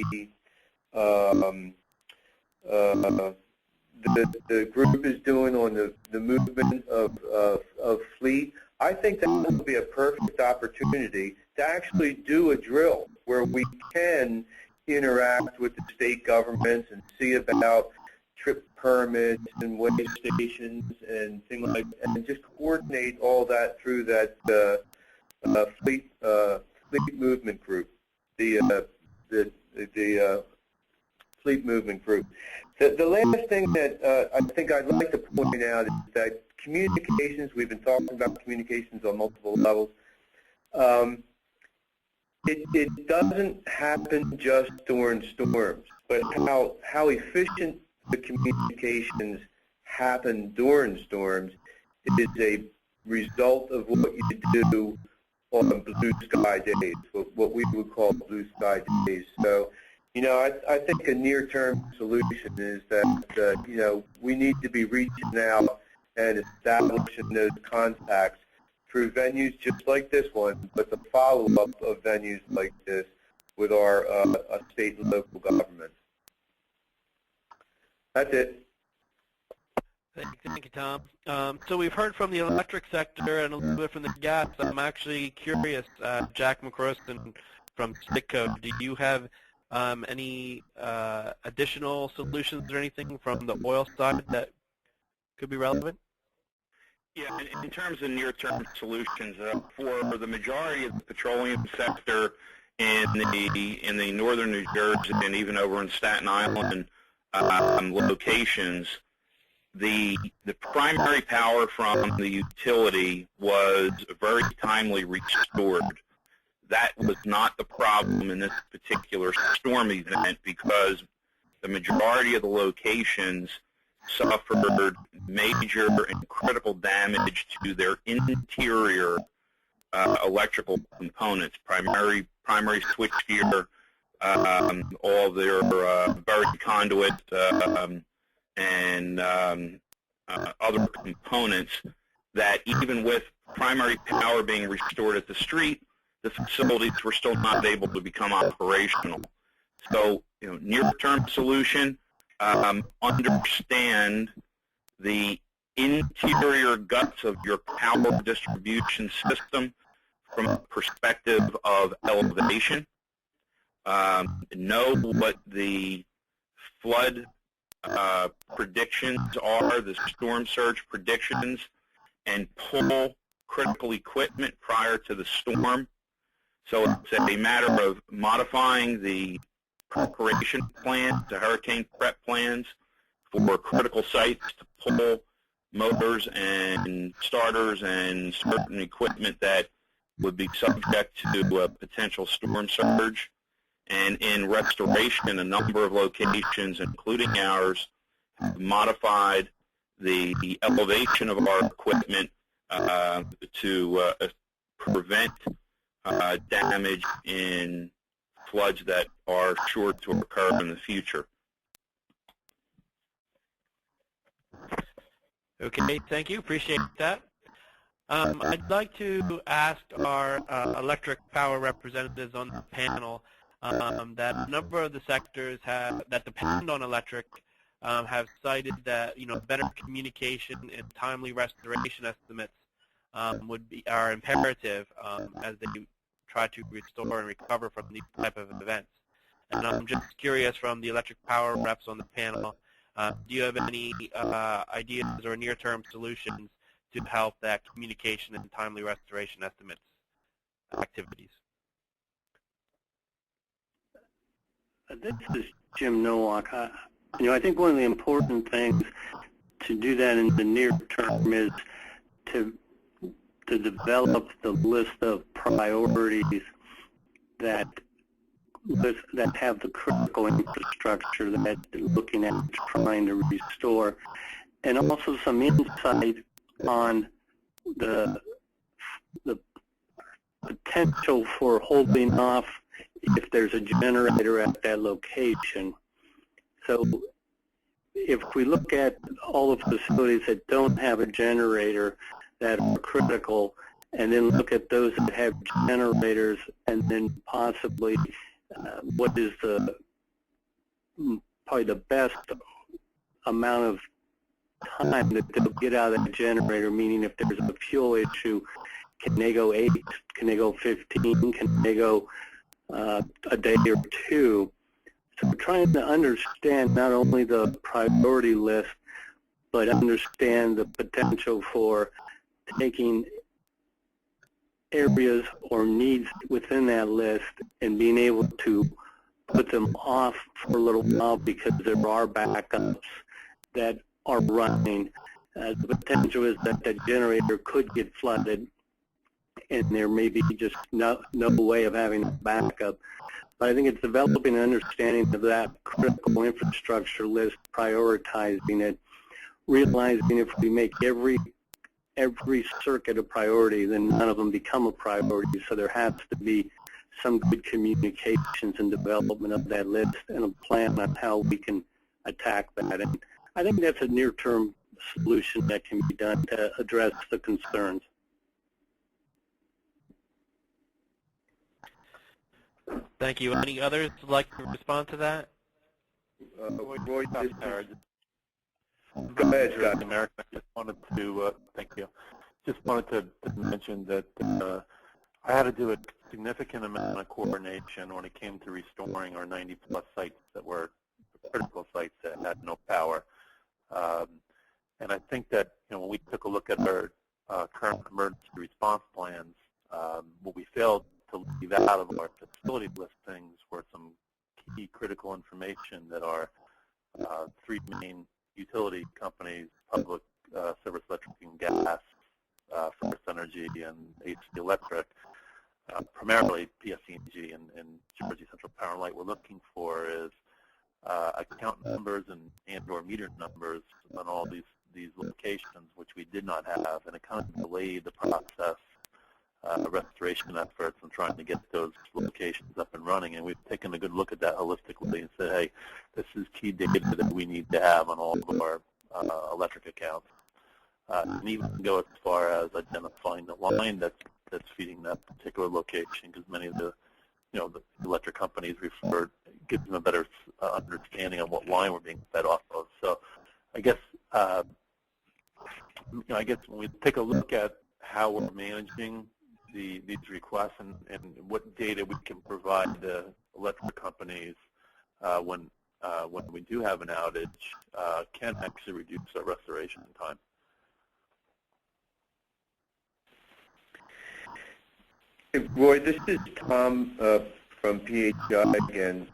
S12: group is doing on the movement of fleet, I think that would be a perfect opportunity to actually do a drill where we can interact with the state governments and see about trip permits and way stations and things like that, and just coordinate all that through that fleet movement group, the fleet movement group. The last thing that I think I'd like to point out is that communications, we've been talking about communications on multiple levels. It doesn't happen just during storms, but how efficient the communications happen during storms is a result of what you do on blue sky days, what we would call blue sky days. So, you know, I think a near-term solution is that, you know, we need to be reaching out and establishing those contacts through venues just like this one, but the follow-up of venues like this with our state and local governments. That's it.
S2: Thank you, Tom. So we've heard from the electric sector and a little bit from the gas. I'm actually curious, Jack McCrossan from Stickco, do you have any additional solutions or anything from the oil side that could be relevant?
S5: Yeah, in terms of near-term solutions, for the majority of the petroleum sector in the northern New Jersey and even over in Staten Island locations, the primary power from the utility was very timely restored. That was not the problem in this particular storm event because the majority of the locations suffered major and critical damage to their interior electrical components, primary switchgear, all their buried conduit, and other components, that even with primary power being restored at the street, the facilities were still not able to become operational. So, you know, near-term solution, understand the interior guts of your power distribution system from a perspective of elevation. Know what the flood predictions are, the storm surge predictions, and pull critical equipment prior to the storm. So it's a matter of modifying the preparation plans, the hurricane prep plans for critical sites to pull motors and starters and certain equipment that would be subject to a potential storm surge. And in restoration, a number of locations, including ours, have modified the elevation of our equipment to prevent damage in floods that are sure to occur in the future.
S2: Okay, thank you. Appreciate that. I'd like to ask our electric power representatives on the panel that a number of the sectors that depend on electric have cited that, you know, better communication and timely restoration estimates are imperative as they try to restore and recover from these type of events. And I'm just curious, from the electric power reps on the panel, do you have any ideas or near-term solutions to help that communication and timely restoration estimates activities?
S10: This is Jim Nowak. You know, I think one of the important things to do that in the near term is to develop the list of priorities that have the critical infrastructure that they're looking at trying to restore, and also some insight on the potential for holding off if there's a generator at that location. So if we look at all the facilities that don't have a generator that are critical, and then look at those that have generators, and then possibly what is probably the best amount of time that they'll get out of that generator, meaning if there's a fuel issue, can they go 8, can they go 15, can they go a day or two? So we're trying to understand not only the priority list, but understand the potential for taking areas or needs within that list and being able to put them off for a little while because there are backups that are running. The potential is that the generator could get flooded and there may be just no way of having a backup. But I think it's developing an understanding of that critical infrastructure list, prioritizing it, realizing if we make every circuit a priority, then none of them become a priority. So there has to be some good communications and development of that list and a plan on how we can attack that. And I think that's a near-term solution that can be done to address the concerns.
S2: Thank you. Any others would like to respond to that?
S12: Roy,
S11: Go ahead,
S12: Scott.
S11: America. I just wanted to, thank you. Just wanted to mention that I had to do a significant amount of coordination when it came to restoring our 90-plus sites that were critical sites that had no power. And I think that when we took a look at our current emergency response plans, what we failed to leave out of our facility listings were some key critical information that our 3 main utility companies, Public Service Electric and Gas, First Energy, and AHC Electric, primarily PSE&G and Jersey Central Power and Light, we're looking for is account numbers and or meter numbers on all these locations, which we did not have, and it kind of delayed the process, restoration efforts, and trying to get those locations up and running. And we've taken a good look at that holistically and said, hey, this is key data that we need to have on all of our electric accounts. And even go as far as identifying the line that's feeding that particular location, because many of the the electric companies gives them a better understanding of what line we're being fed off of. So I guess when we take a look at how we're managing these requests and what data we can provide the electric companies when we do have an outage, can actually reduce our restoration time.
S12: Hey, Roy, this is Tom from PHI again.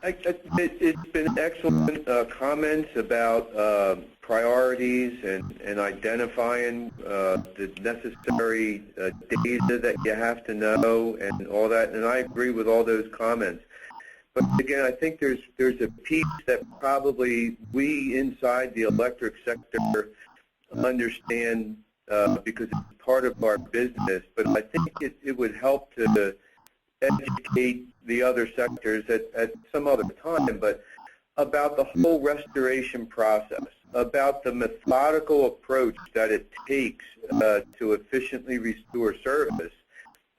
S12: It's been excellent comments about priorities and identifying the necessary data that you have to know and all that, and I agree with all those comments. But again, I think there's a piece that probably we inside the electric sector understand because it's part of our business, but I think it would help to educate the other sectors at some other time, but about the whole restoration process, about the methodical approach that it takes to efficiently restore service,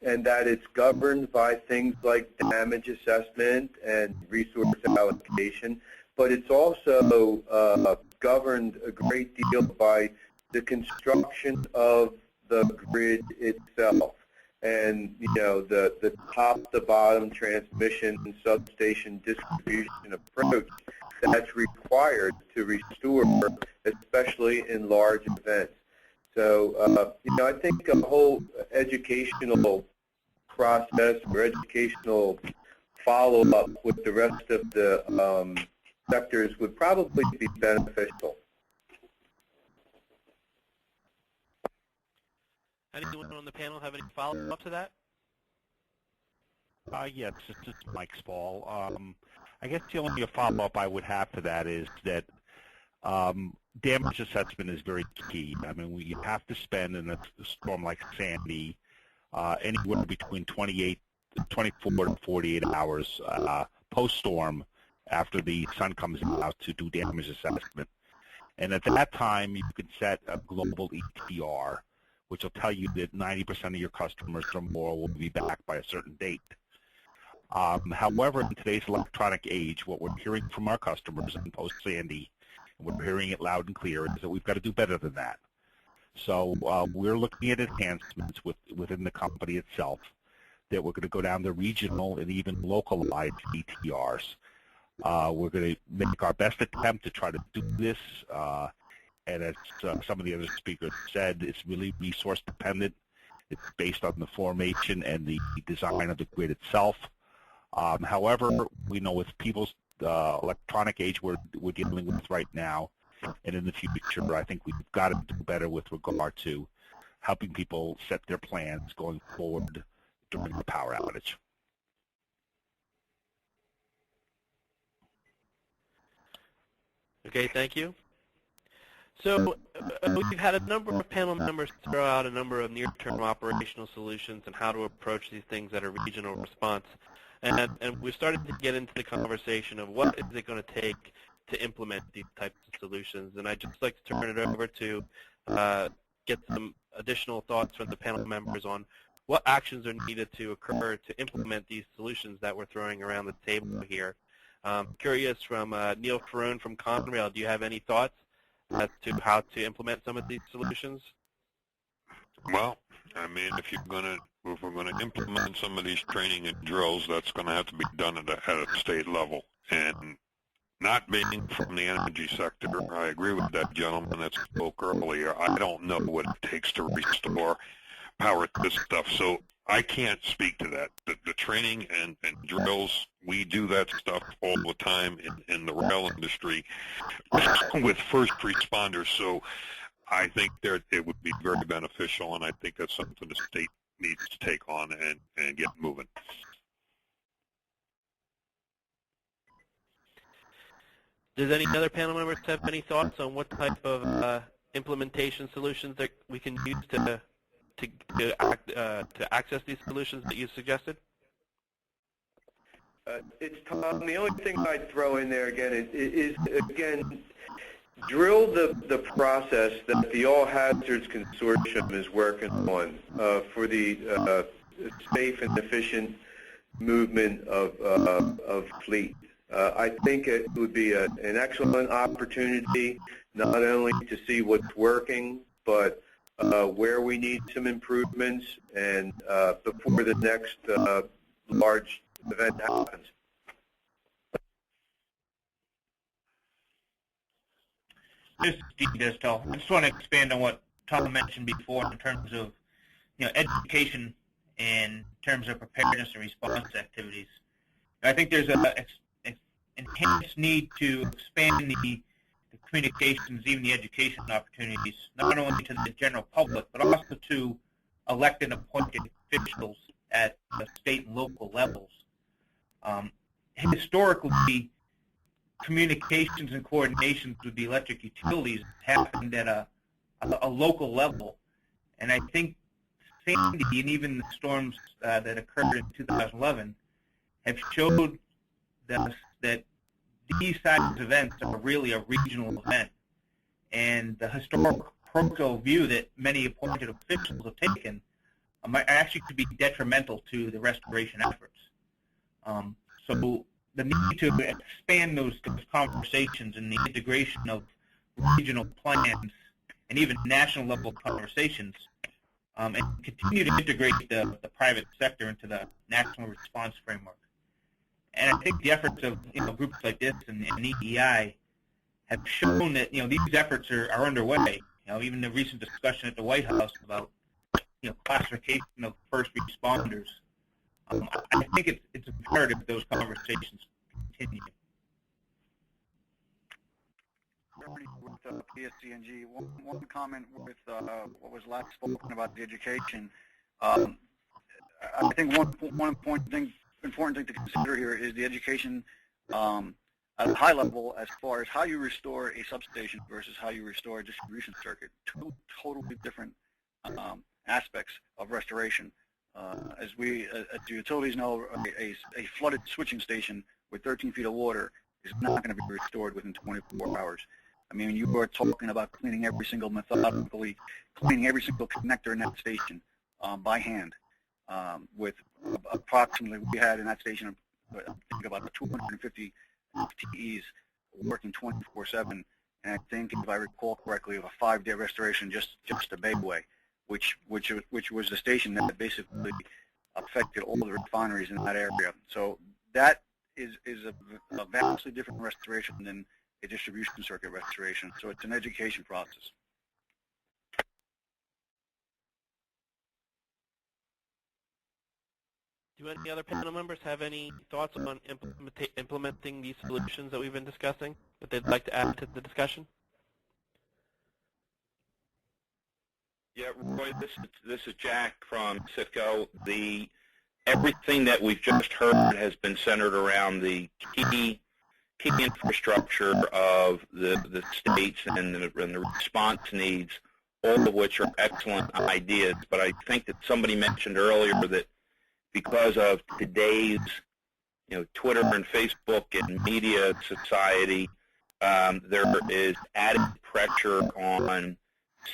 S12: and that it's governed by things like damage assessment and resource allocation, but it's also governed a great deal by the construction of the grid itself, and the top-to-bottom transmission and substation distribution approach that's required to restore, especially in large events. So, I think a whole educational process or educational follow-up with the rest of the sectors would probably be beneficial.
S2: Anyone on the panel have any follow-up to that?
S6: Yes, this is Mike Spall. I guess the only follow-up I would have to that is that damage assessment is very key. I mean, you have to spend in a storm like Sandy anywhere between 24 to 48 hours post-storm after the sun comes out to do damage assessment. And at that time, you can set a global ETR, which will tell you that 90% of your customers or more will be back by a certain date. However, in today's electronic age, what we're hearing from our customers in post-Sandy and we're hearing it loud and clear, is that we've got to do better than that. So we're looking at enhancements within the company itself, that we're going to go down to regional and even localized ETRs. We're going to make our best attempt to try to do this, and as some of the other speakers said, it's really resource dependent. It's based on the formation and the design of the grid itself. However, we know with people's electronic age we're dealing with right now, and in the future, I think we've got to do better with regard to helping people set their plans going forward during the power outage.
S2: Okay, thank you. So we've had a number of panel members throw out a number of near-term operational solutions and how to approach these things at a regional response. And we're starting to get into the conversation of what is it going to take to implement these types of solutions. And I'd just like to turn it over to get some additional thoughts from the panel members on what actions are needed to occur to implement these solutions that we're throwing around the table here. Curious from Neil Farone from Conrail, do you have any thoughts as to how to implement some of these solutions?
S9: Well, I mean, if we're going to implement some of these training and drills, that's going to have to be done at a state level. And not being from the energy sector, I agree with that gentleman that spoke earlier. I don't know what it takes to restore power to this stuff, so I can't speak to that. The training and drills, we do that stuff all the time in the rail industry with first responders, so I think it would be very beneficial, and I think that's something the state needs to take on and get moving.
S2: Does any other panel members have any thoughts on what type of implementation solutions that we can use to access these solutions that you suggested?
S12: It's Tom. The only thing I'd throw in there again is drill the process that the All Hazards Consortium is working on for the safe and efficient movement of fleet. I think it would be an excellent opportunity not only to see what's working, but where we need some improvements, and before the next large event happens.
S7: This is Steve Distel. I just want to expand on what Tom mentioned before in terms of education and in terms of preparedness and response activities. I think there's an enhanced need to expand the communications, even the education opportunities, not only to the general public, but also to elected and appointed officials at the state and local levels. Historically, communications and coordinations with the electric utilities happened at a local level, and I think Sandy and even the storms that occurred in 2011 have showed that these types of events are really a regional event, and the historical view that many appointed officials have taken might actually could be detrimental to the restoration efforts. So the need to expand those conversations and the integration of regional plans and even national level conversations, and continue to integrate the private sector into the national response framework. And I think the efforts of groups like this and EEI have shown that these efforts are underway. Even the recent discussion at the White House about classification of first responders. I think it's imperative that those conversations continue.
S8: With PSC&G, one comment with what was last spoken about the education. I think one important thing to consider here is the education at a high level as far as how you restore a substation versus how you restore a distribution circuit. Two totally different aspects of restoration. As the utilities know, a flooded switching station with 13 feet of water is not going to be restored within 24 hours. I mean, you are talking about cleaning every single methodically, cleaning every single connector in that station by hand. With approximately, we had in that station, I think about 250 FTEs working 24/7, and I think, if I recall correctly, of a 5-day restoration just to Bayway, which was the station that basically affected all the refineries in that area. So that is a vastly different restoration than a distribution circuit restoration. So it's an education process.
S2: Do any other panel members have any thoughts on implementing these solutions that we've been discussing that they'd like to add to the discussion?
S5: Yeah, Roy, this is Jack from Citgo. Everything that we've just heard has been centered around the key infrastructure of the states and the response needs, all of which are excellent ideas. But I think that somebody mentioned earlier that because of today's Twitter and Facebook and media society, there is added pressure on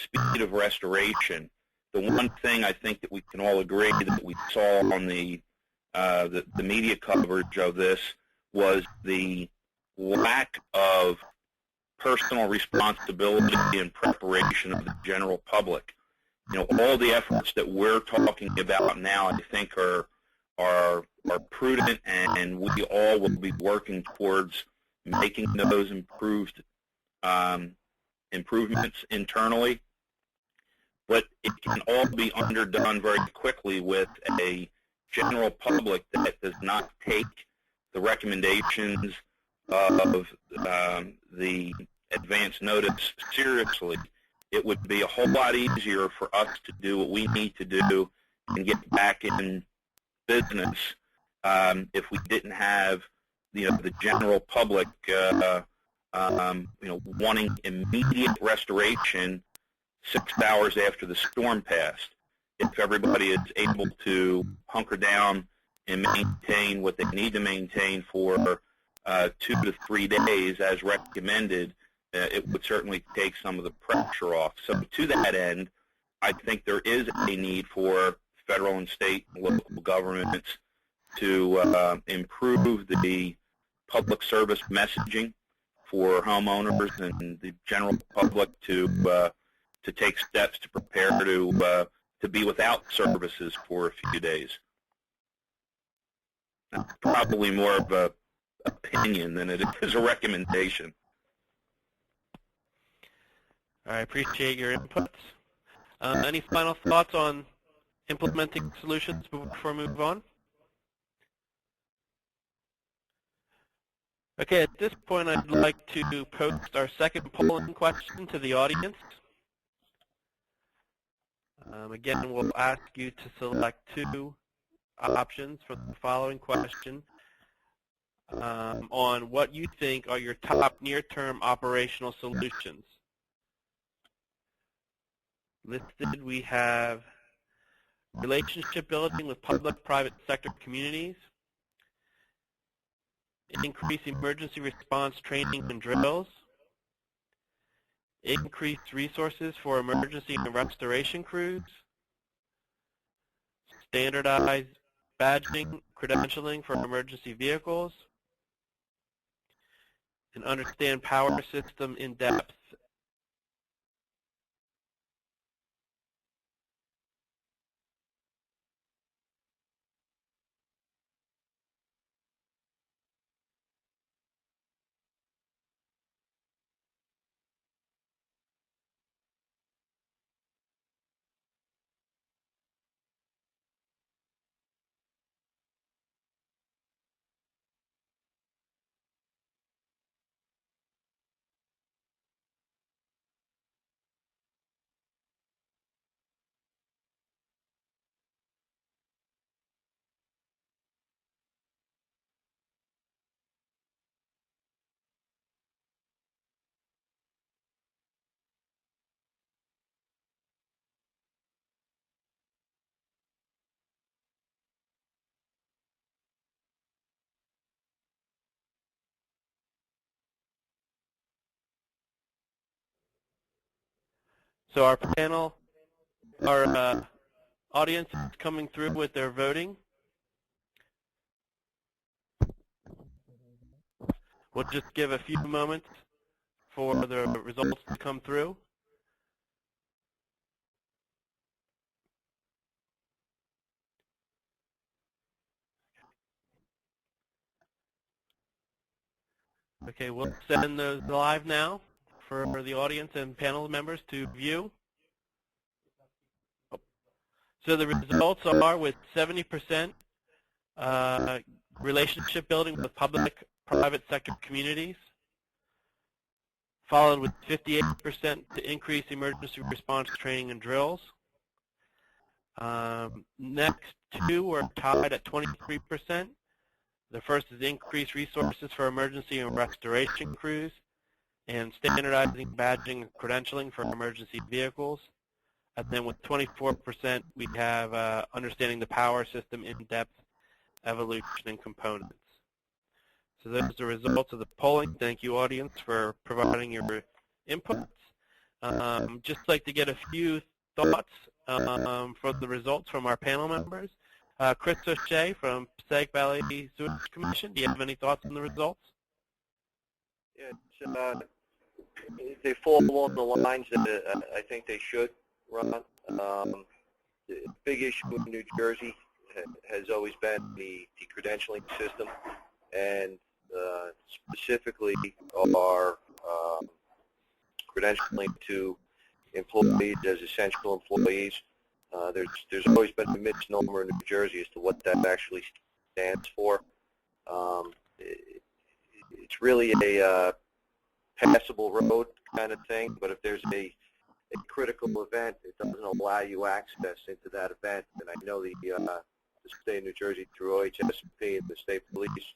S5: speed of restoration. The one thing I think that we can all agree that we saw on the media coverage of this was the lack of personal responsibility and preparation of the general public. All the efforts that we're talking about now, I think, are prudent, and we all will be working towards making those improvements internally. But it can all be underdone very quickly with a general public that does not take the recommendations of the advance notice seriously. It would be a whole lot easier for us to do what we need to do and get back in business if we didn't have the general public wanting immediate restoration 6 hours after the storm passed. If everybody is able to hunker down and maintain what they need to maintain for 2 to 3 days as recommended, it would certainly take some of the pressure off. So to that end, I think there is a need for federal and state and local governments to improve the public service messaging for homeowners and the general public to take steps to prepare to be without services for a few days. That's probably more of an opinion than it is a recommendation.
S2: I appreciate your inputs. Any final thoughts on implementing solutions before we move on? Okay, at this point, I'd like to post our second polling question to the audience. Again, we'll ask you to select 2 options for the following question on what you think are your top near-term operational solutions. Listed, we have relationship building with public-private sector communities, increase emergency response training and drills, increased resources for emergency and restoration crews, standardized badging, credentialing for emergency vehicles, and understand power system in depth. So our panel, our audience is coming through with their voting. We'll just give a few moments for the results to come through? Okay, we'll send those live now for the audience and panel members to view. So the results are with 70% relationship building with public-private sector communities, followed with 58% to increase emergency response training and drills. Next two were tied at 23%. The first is increased resources for emergency and restoration crews and standardizing badging and credentialing for emergency vehicles. And then with 24%, we have understanding the power system in-depth, evolution, and components. So those are the results of the polling. Thank you, audience, for providing your inputs. Just like to get a few thoughts for the results from our panel members. Chris O'Shea from Passaic Valley Sewage Commission, do you have any thoughts on the results?
S4: Yeah, they fall along the lines that I think they should, Ron. The big issue in New Jersey has always been the credentialing system, and specifically our credentialing to employees as essential employees. There's always been a misnomer in New Jersey as to what that actually stands for. It's really a passable road kind of thing, but if there's a critical event, it doesn't allow you access into that event. And I know the state of New Jersey through OHSP and the state police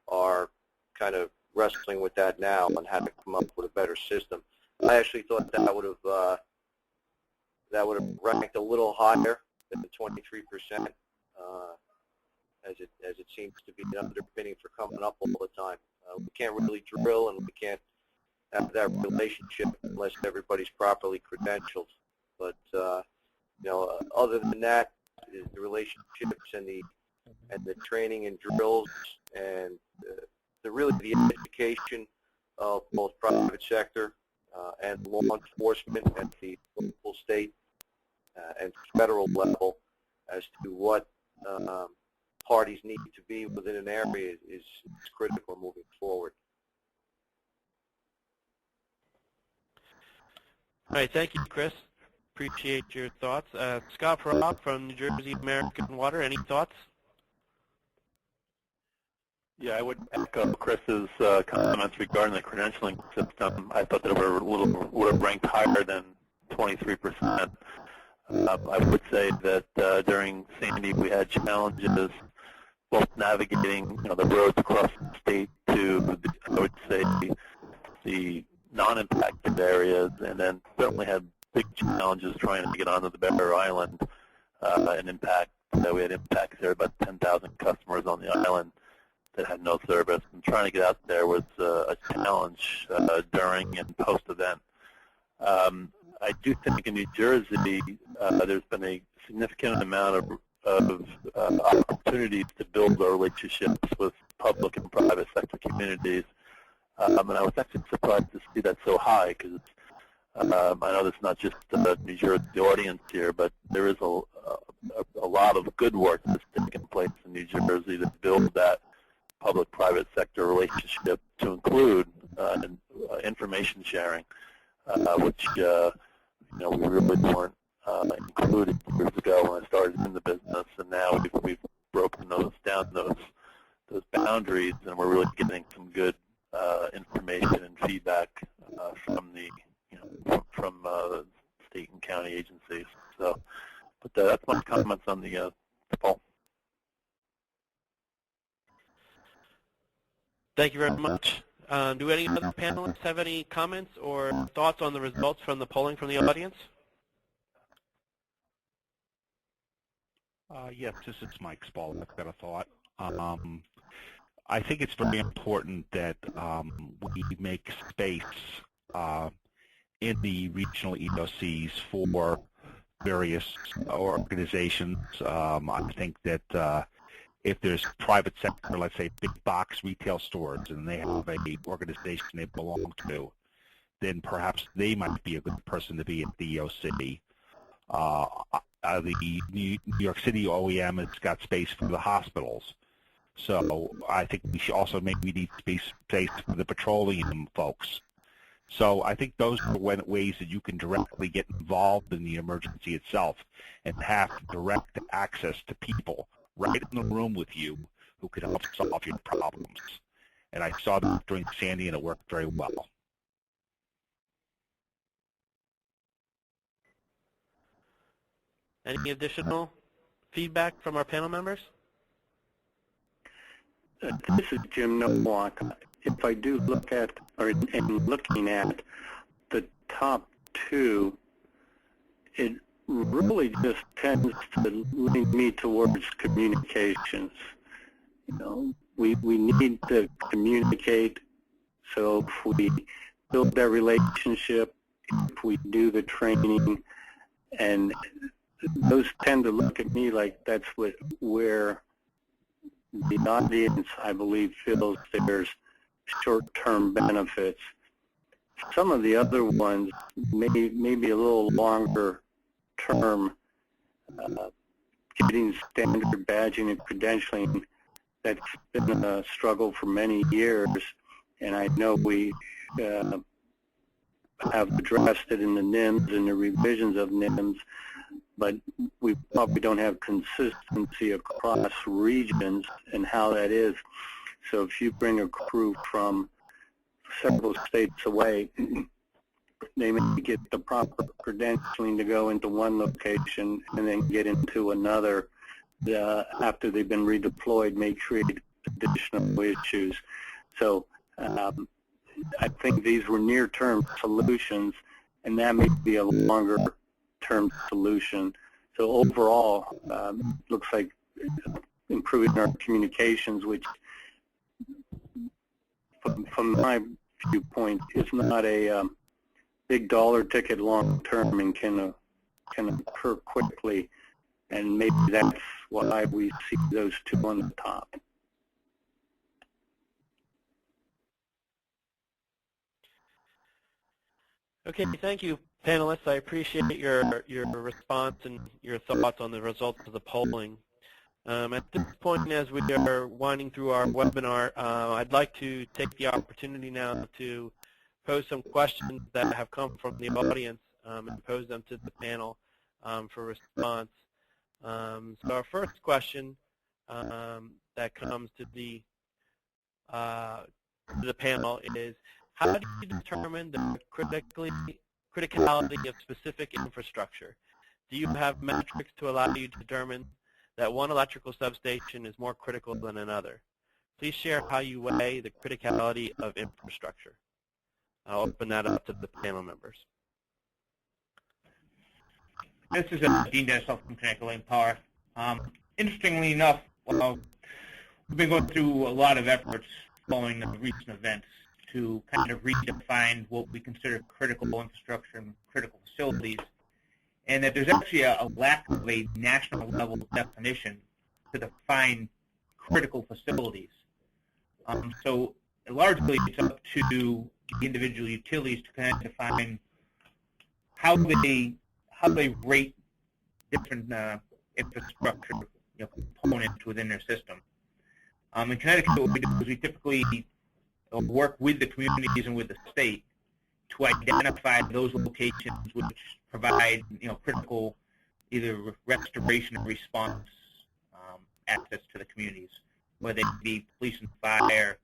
S4: are kind of wrestling with that now on how to come up with a better system. I actually thought that would have ranked a little higher than the 23%, as it seems to be an underpinning for coming up all the time. We can't really drill, and we can't have that relationship unless everybody's properly credentialed. But other than that, the relationships and the training and drills and the education of both private sector and law enforcement at the local, state, and federal level as to what parties need to be within an area is critical moving forward.
S2: All right, thank you, Chris. Appreciate your thoughts. Scott Robb from New Jersey American Water, any thoughts?
S11: Yeah, I would echo Chris's comments regarding the credentialing system. I thought that would have ranked higher than 23%. I would say that during Sandy we had challenges both navigating the roads across the state to, I would say, the non-impacted areas, and then certainly had big challenges trying to get onto the Barrier Island and impact. We had impacts there, about 10,000 customers on the island that had no service, and trying to get out there was a challenge during and post-event. I do think in New Jersey there's been a significant amount of opportunities to build our relationships with public and private sector communities, and I was actually surprised to see that so high, because I know this is not just the New Jersey audience here, but there is a lot of good work that's taken place in New Jersey to build that public-private sector relationship, to include information sharing, which we really weren't included years ago when I started in the business, and now we've broken those boundaries, and we're really getting some good information and feedback from the state and county agencies. So, but that's my comments on the poll.
S2: Thank you very much. Do any other panelists have any comments or thoughts on the results from the polling from the audience?
S6: Yes, this is Mike Spall. I've got a thought. I think it's very important that we make space in the regional EOCs for various organizations. I think that if there's private sector, let's say big box retail stores, and they have a organization they belong to, then perhaps they might be a good person to be at the EOC. The New York City OEM has got space for the hospitals. So I think we should also maybe need space for the petroleum folks. So I think those are ways that you can directly get involved in the emergency itself and have direct access to people right in the room with you who can help solve your problems. And I saw that during Sandy, and it worked very well.
S2: Any additional feedback from our panel members?
S10: This is Jim Nowak. If I do look at, or am looking at the top two, it really just tends to lead me towards communications. You know, we need to communicate. So if we build that relationship, if we do the training, and those tend to look at me like that's where the audience, I believe, feels there's short-term benefits. Some of the other ones may be a little longer term. Getting standard badging and credentialing, that's been a struggle for many years, and I know we have addressed it in the NIMS and the revisions of NIMS, but we probably don't have consistency across regions and how that is. So if you bring a crew from several states away, they may get the proper credentialing to go into one location and then get into another after they've been redeployed, may create additional issues. So I think these were near-term solutions, and that may be a longer-term solution. So overall, looks like improving our communications, which from my viewpoint is not a big dollar ticket long-term and can occur quickly, and maybe that's why we see those two on the top.
S2: Okay, thank you, panelists. I appreciate your response and your thoughts on the results of the polling. At this point, as we are winding through our webinar, I'd like to take the opportunity now to pose some questions that have come from the audience and pose them to the panel for response. So our first question that comes to the panel is, how do you determine the criticality of specific infrastructure? Do you have metrics to allow you to determine that one electrical substation is more critical than another? Please share how you weigh the criticality of infrastructure. I'll open that up to the panel members.
S7: This is Dean Dennisell from Connecticut Lane Power. Interestingly enough, we've been going through a lot of efforts following the recent events to kind of redefine what we consider critical infrastructure and critical facilities, and that there's actually a lack of a national level definition to define critical facilities. So largely it's up to the individual utilities to kind of define how they rate different infrastructure components within their system. In Connecticut, what we do is we typically work with the communities and with the state to identify those locations which provide critical either restoration or response assets to the communities, whether they be police and fire,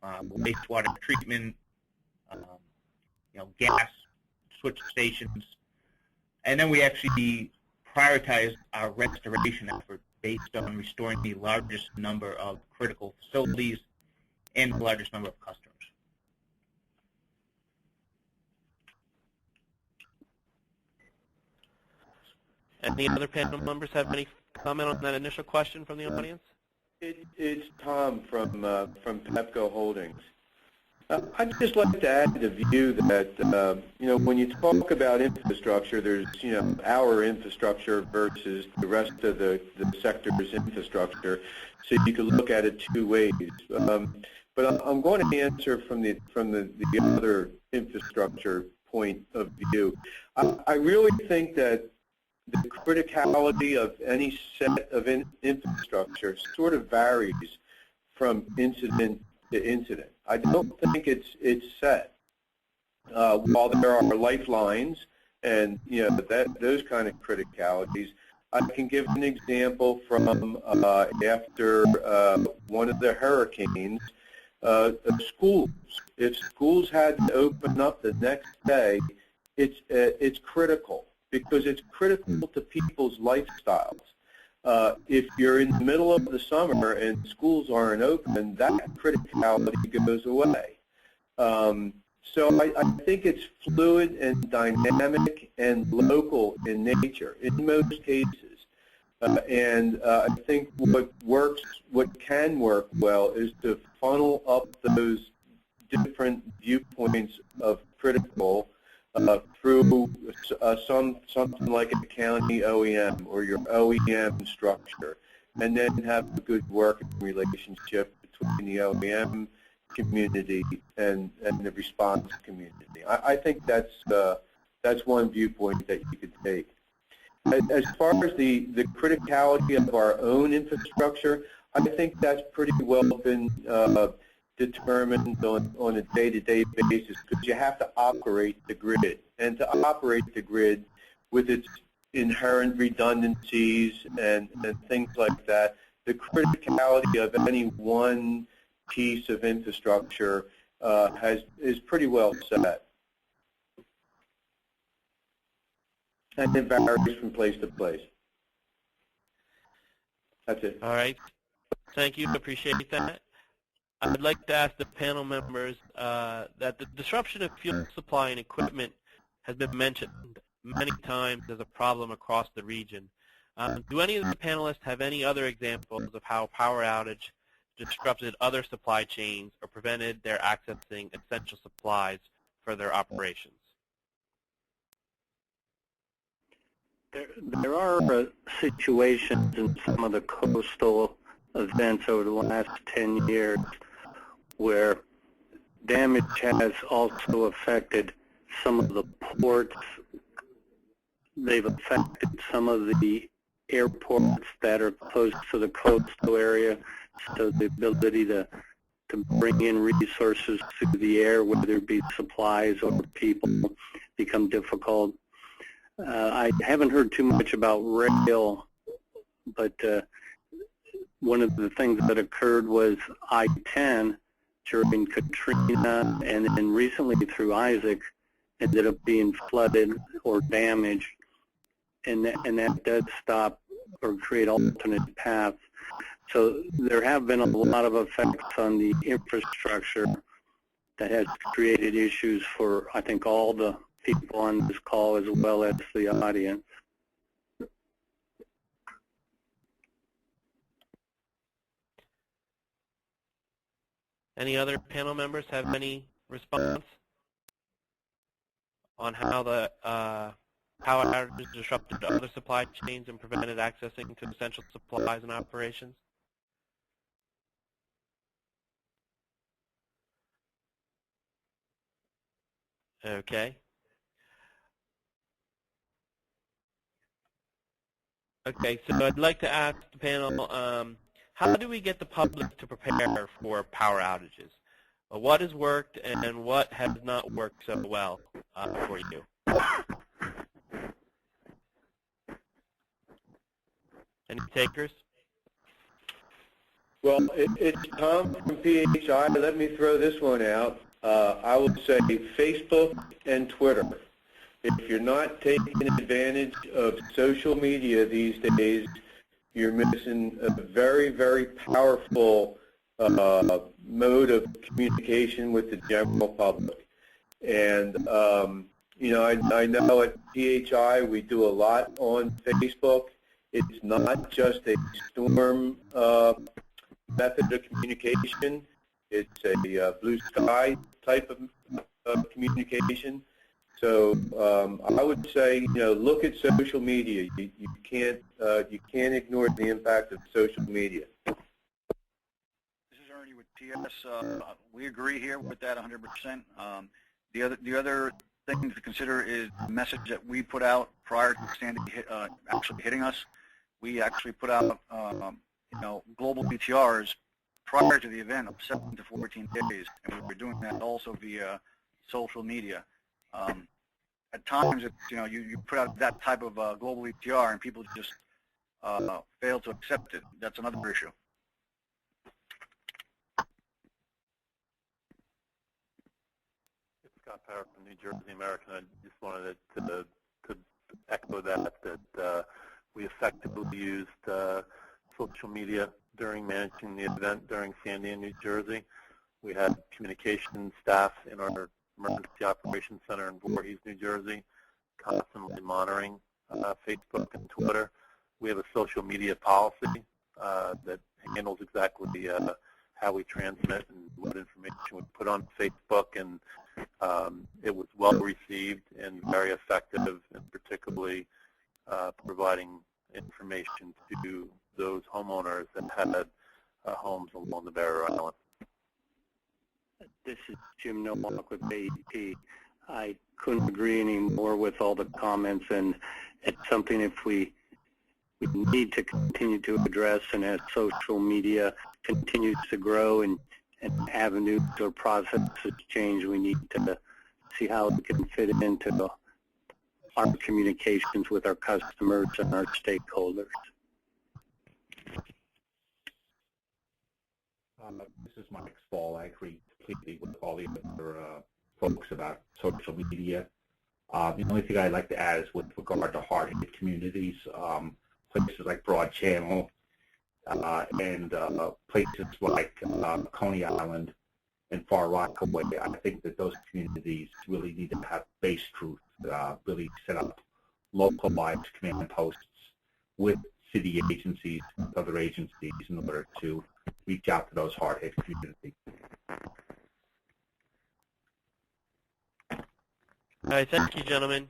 S7: wastewater treatment, gas switch stations, and then we actually prioritize our restoration effort based on restoring the largest number of critical facilities and the largest number of customers.
S2: Any other panel members have any comment on that initial question from the audience?
S12: It's Tom from Pepco Holdings. I'd just like to add the view that when you talk about infrastructure, there's our infrastructure versus the rest of the sector's infrastructure. So you can look at it two ways. But I'm going to answer from the other infrastructure point of view. I really think that the criticality of any set of infrastructure sort of varies from incident to incident. I don't think it's set. While there are lifelines and those kind of criticalities, I can give an example from after one of the hurricanes. Schools. If schools had to open up the next day, it's critical because it's critical to people's lifestyles. If you're in the middle of the summer and schools aren't open, that criticality goes away. So I think it's fluid and dynamic and local in nature in most cases. And I think what can work well is to funnel up those different viewpoints of critical through something like a county OEM or your OEM structure, and then have a good working relationship between the OEM community and the response community. I think that's one viewpoint that you could take. As far as the criticality of our own infrastructure, I think that's pretty well been determined on a day-to-day basis because you have to operate the grid. And to operate the grid with its inherent redundancies and things like that, the criticality of any one piece of infrastructure is pretty well set. And it varies from place to place. That's it.
S2: All right. Thank you. Appreciate that. I'd like to ask the panel members that the disruption of fuel supply and equipment has been mentioned many times as a problem across the region. Do any of the panelists have any other examples of how power outage disrupted other supply chains or prevented their accessing essential supplies for their operations?
S10: There are situations in some of the coastal events over the last 10 years where damage has also affected some of the ports. They've affected some of the airports that are close to the coastal area, so the ability to bring in resources through the air, whether it be supplies or people, become difficult. I haven't heard too much about rail, but one of the things that occurred was I-10 during Katrina, and then recently through Isaac, ended up being flooded or damaged, and that does stop or create alternate paths. So there have been a lot of effects on the infrastructure that has created issues for, I think, all the people on this call as well as the audience.
S2: Any other panel members have any response on how the power outages disrupted other supply chains and prevented accessing to essential supplies and operations? Okay. Okay, so I'd like to ask the panel, how do we get the public to prepare for power outages? What has worked and what has not worked so well for you? Any takers?
S12: Well, it's Tom from PHI. Let me throw this one out. I would say Facebook and Twitter. If you're not taking advantage of social media these days, you're missing a very, very powerful mode of communication with the general public. And, you know, I know at PHI we do a lot on Facebook. It's not just a storm method of communication. It's a blue sky type of communication. So I would say, you know, look at social media. You can't ignore the impact of social media.
S8: This is Ernie with TS. We agree here with that 100%. The other thing to consider is the message that we put out prior to Sandy actually hitting us. We actually put out global ETRs prior to the event of 7 to 14 days, and we were doing that also via social media. At times, you put out that type of global ETR and people just fail to accept it. That's another issue.
S11: Scott Parrott from New Jersey American. I just wanted to echo that we effectively used social media during managing the event during Sandy in New Jersey. We had communication staff in our Emergency Operations Center in Voorhees, New Jersey, constantly monitoring Facebook and Twitter. We have a social media policy that handles exactly how we transmit and what information we put on Facebook, and it was well received and very effective, and particularly providing information to those homeowners that had homes along the barrier island.
S10: This is Jim Nowak with AEP. I couldn't agree any more with all the comments, and it's something if we need to continue to address, and as social media continues to grow and avenues or processes change, we need to see how it can fit into our communications with our customers and our stakeholders.
S6: This is Mike Spall. I agree completely with all the other folks about social media. The only thing I'd like to add is with regard to hard-hit communities, places like Broad Channel and places like Coney Island and Far Rockaway. I think that those communities really need to have base truth, really set up localized command posts with city agencies, with other agencies, in order to reach out to those hard-hit communities.
S2: All right, thank you, gentlemen.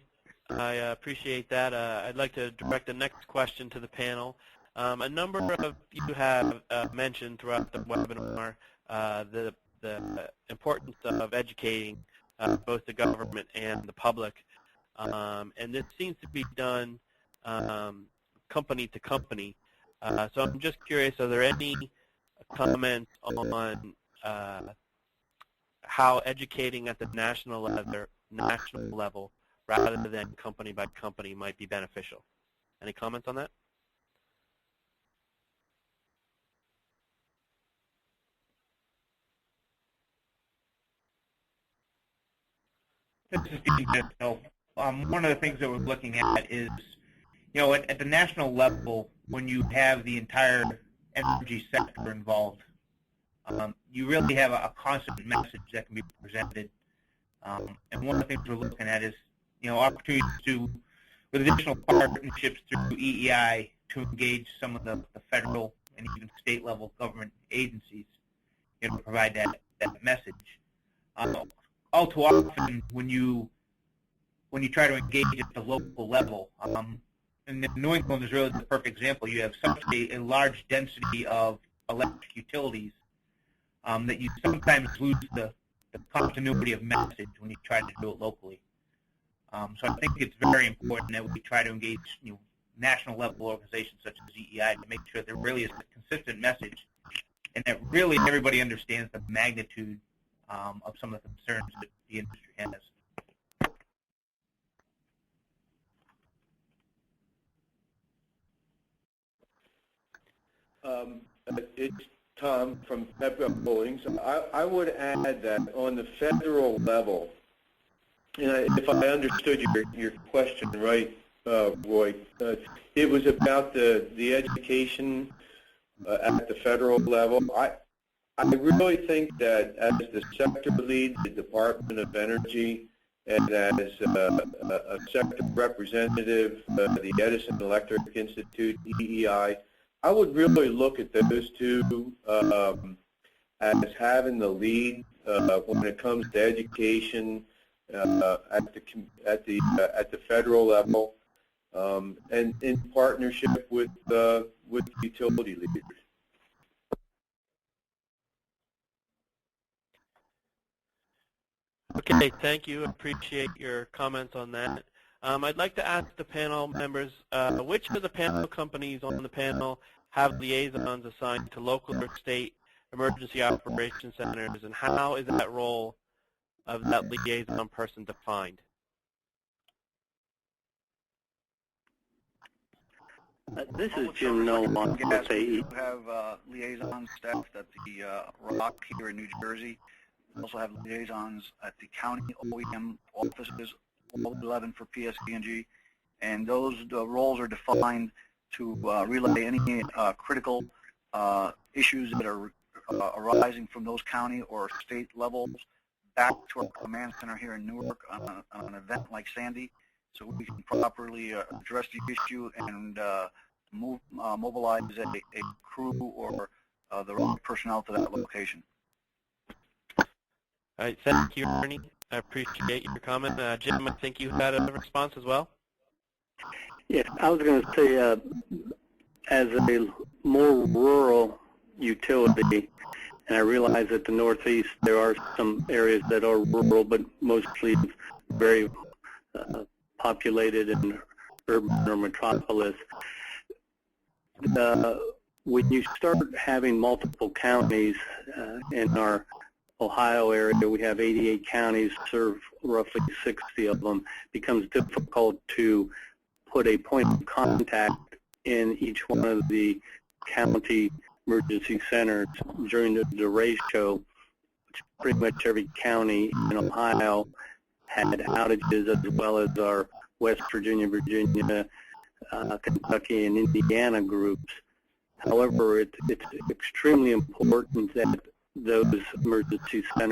S2: I appreciate that. I'd like to direct the next question to the panel. A number of you have mentioned throughout the webinar the importance of educating both the government and the public, and this seems to be done company to company. So I'm just curious, are there any comments on how educating at the national level rather than company by company might be beneficial? Any comments on that?
S7: This is Steve. One of the things that we're looking at is, at the national level, when you have the entire energy sector involved, you really have a constant message that can be presented. And one of the things we're looking at is, opportunities to, with additional partnerships through EEI, to engage some of the federal and even state level government agencies, provide that message. All too often, when you try to engage at the local level, and New England is really the perfect example. You have such a large density of electric utilities that you sometimes lose the continuity of message when you try to do it locally. So I think it's very important that we try to engage national level organizations such as EEI to make sure there really is a consistent message, and that really everybody understands the magnitude of some of the concerns that the industry has.
S12: It's Tom from Pepper Holdings. I would add that on the federal level, if I understood your question right, Roy, it was about the education at the federal level. I really think that as the sector lead, the Department of Energy, and as a sector representative, the Edison Electric Institute, EEI, I would really look at those two as having the lead when it comes to education at the federal level, and in partnership with utility leaders.
S2: Okay, thank you. Appreciate your comments on that. I'd like to ask the panel members, which of the panel companies on the panel have liaisons assigned to local or state emergency operations centers, and how is that role of that liaison person defined?
S10: This is Jim Nolan with
S8: We have liaison staff at the Rock here in New Jersey. We also have liaisons at the county OEM offices, all 11 for PSE&G, and those roles are defined to relay any critical issues that are arising from those county or state levels back to our command center here in Newark on an event like Sandy, so we can properly address the issue and mobilize a crew or the right personnel to that location.
S2: All right, thank you, Ernie. I appreciate your comment. Jim, I think you had a response as well?
S10: Yes, I was going to say, as a more rural utility, and I realize that the Northeast there are some areas that are rural, but mostly very populated and urban or metropolis. When you start having multiple counties in our Ohio area, we have 88 counties, serve roughly 60 of them, it becomes difficult to put a point of contact in each one of the county emergency centers during the ratio, which pretty much every county in Ohio had outages, as well as our West Virginia, Kentucky, and Indiana groups. However, it's extremely important that those emergency centers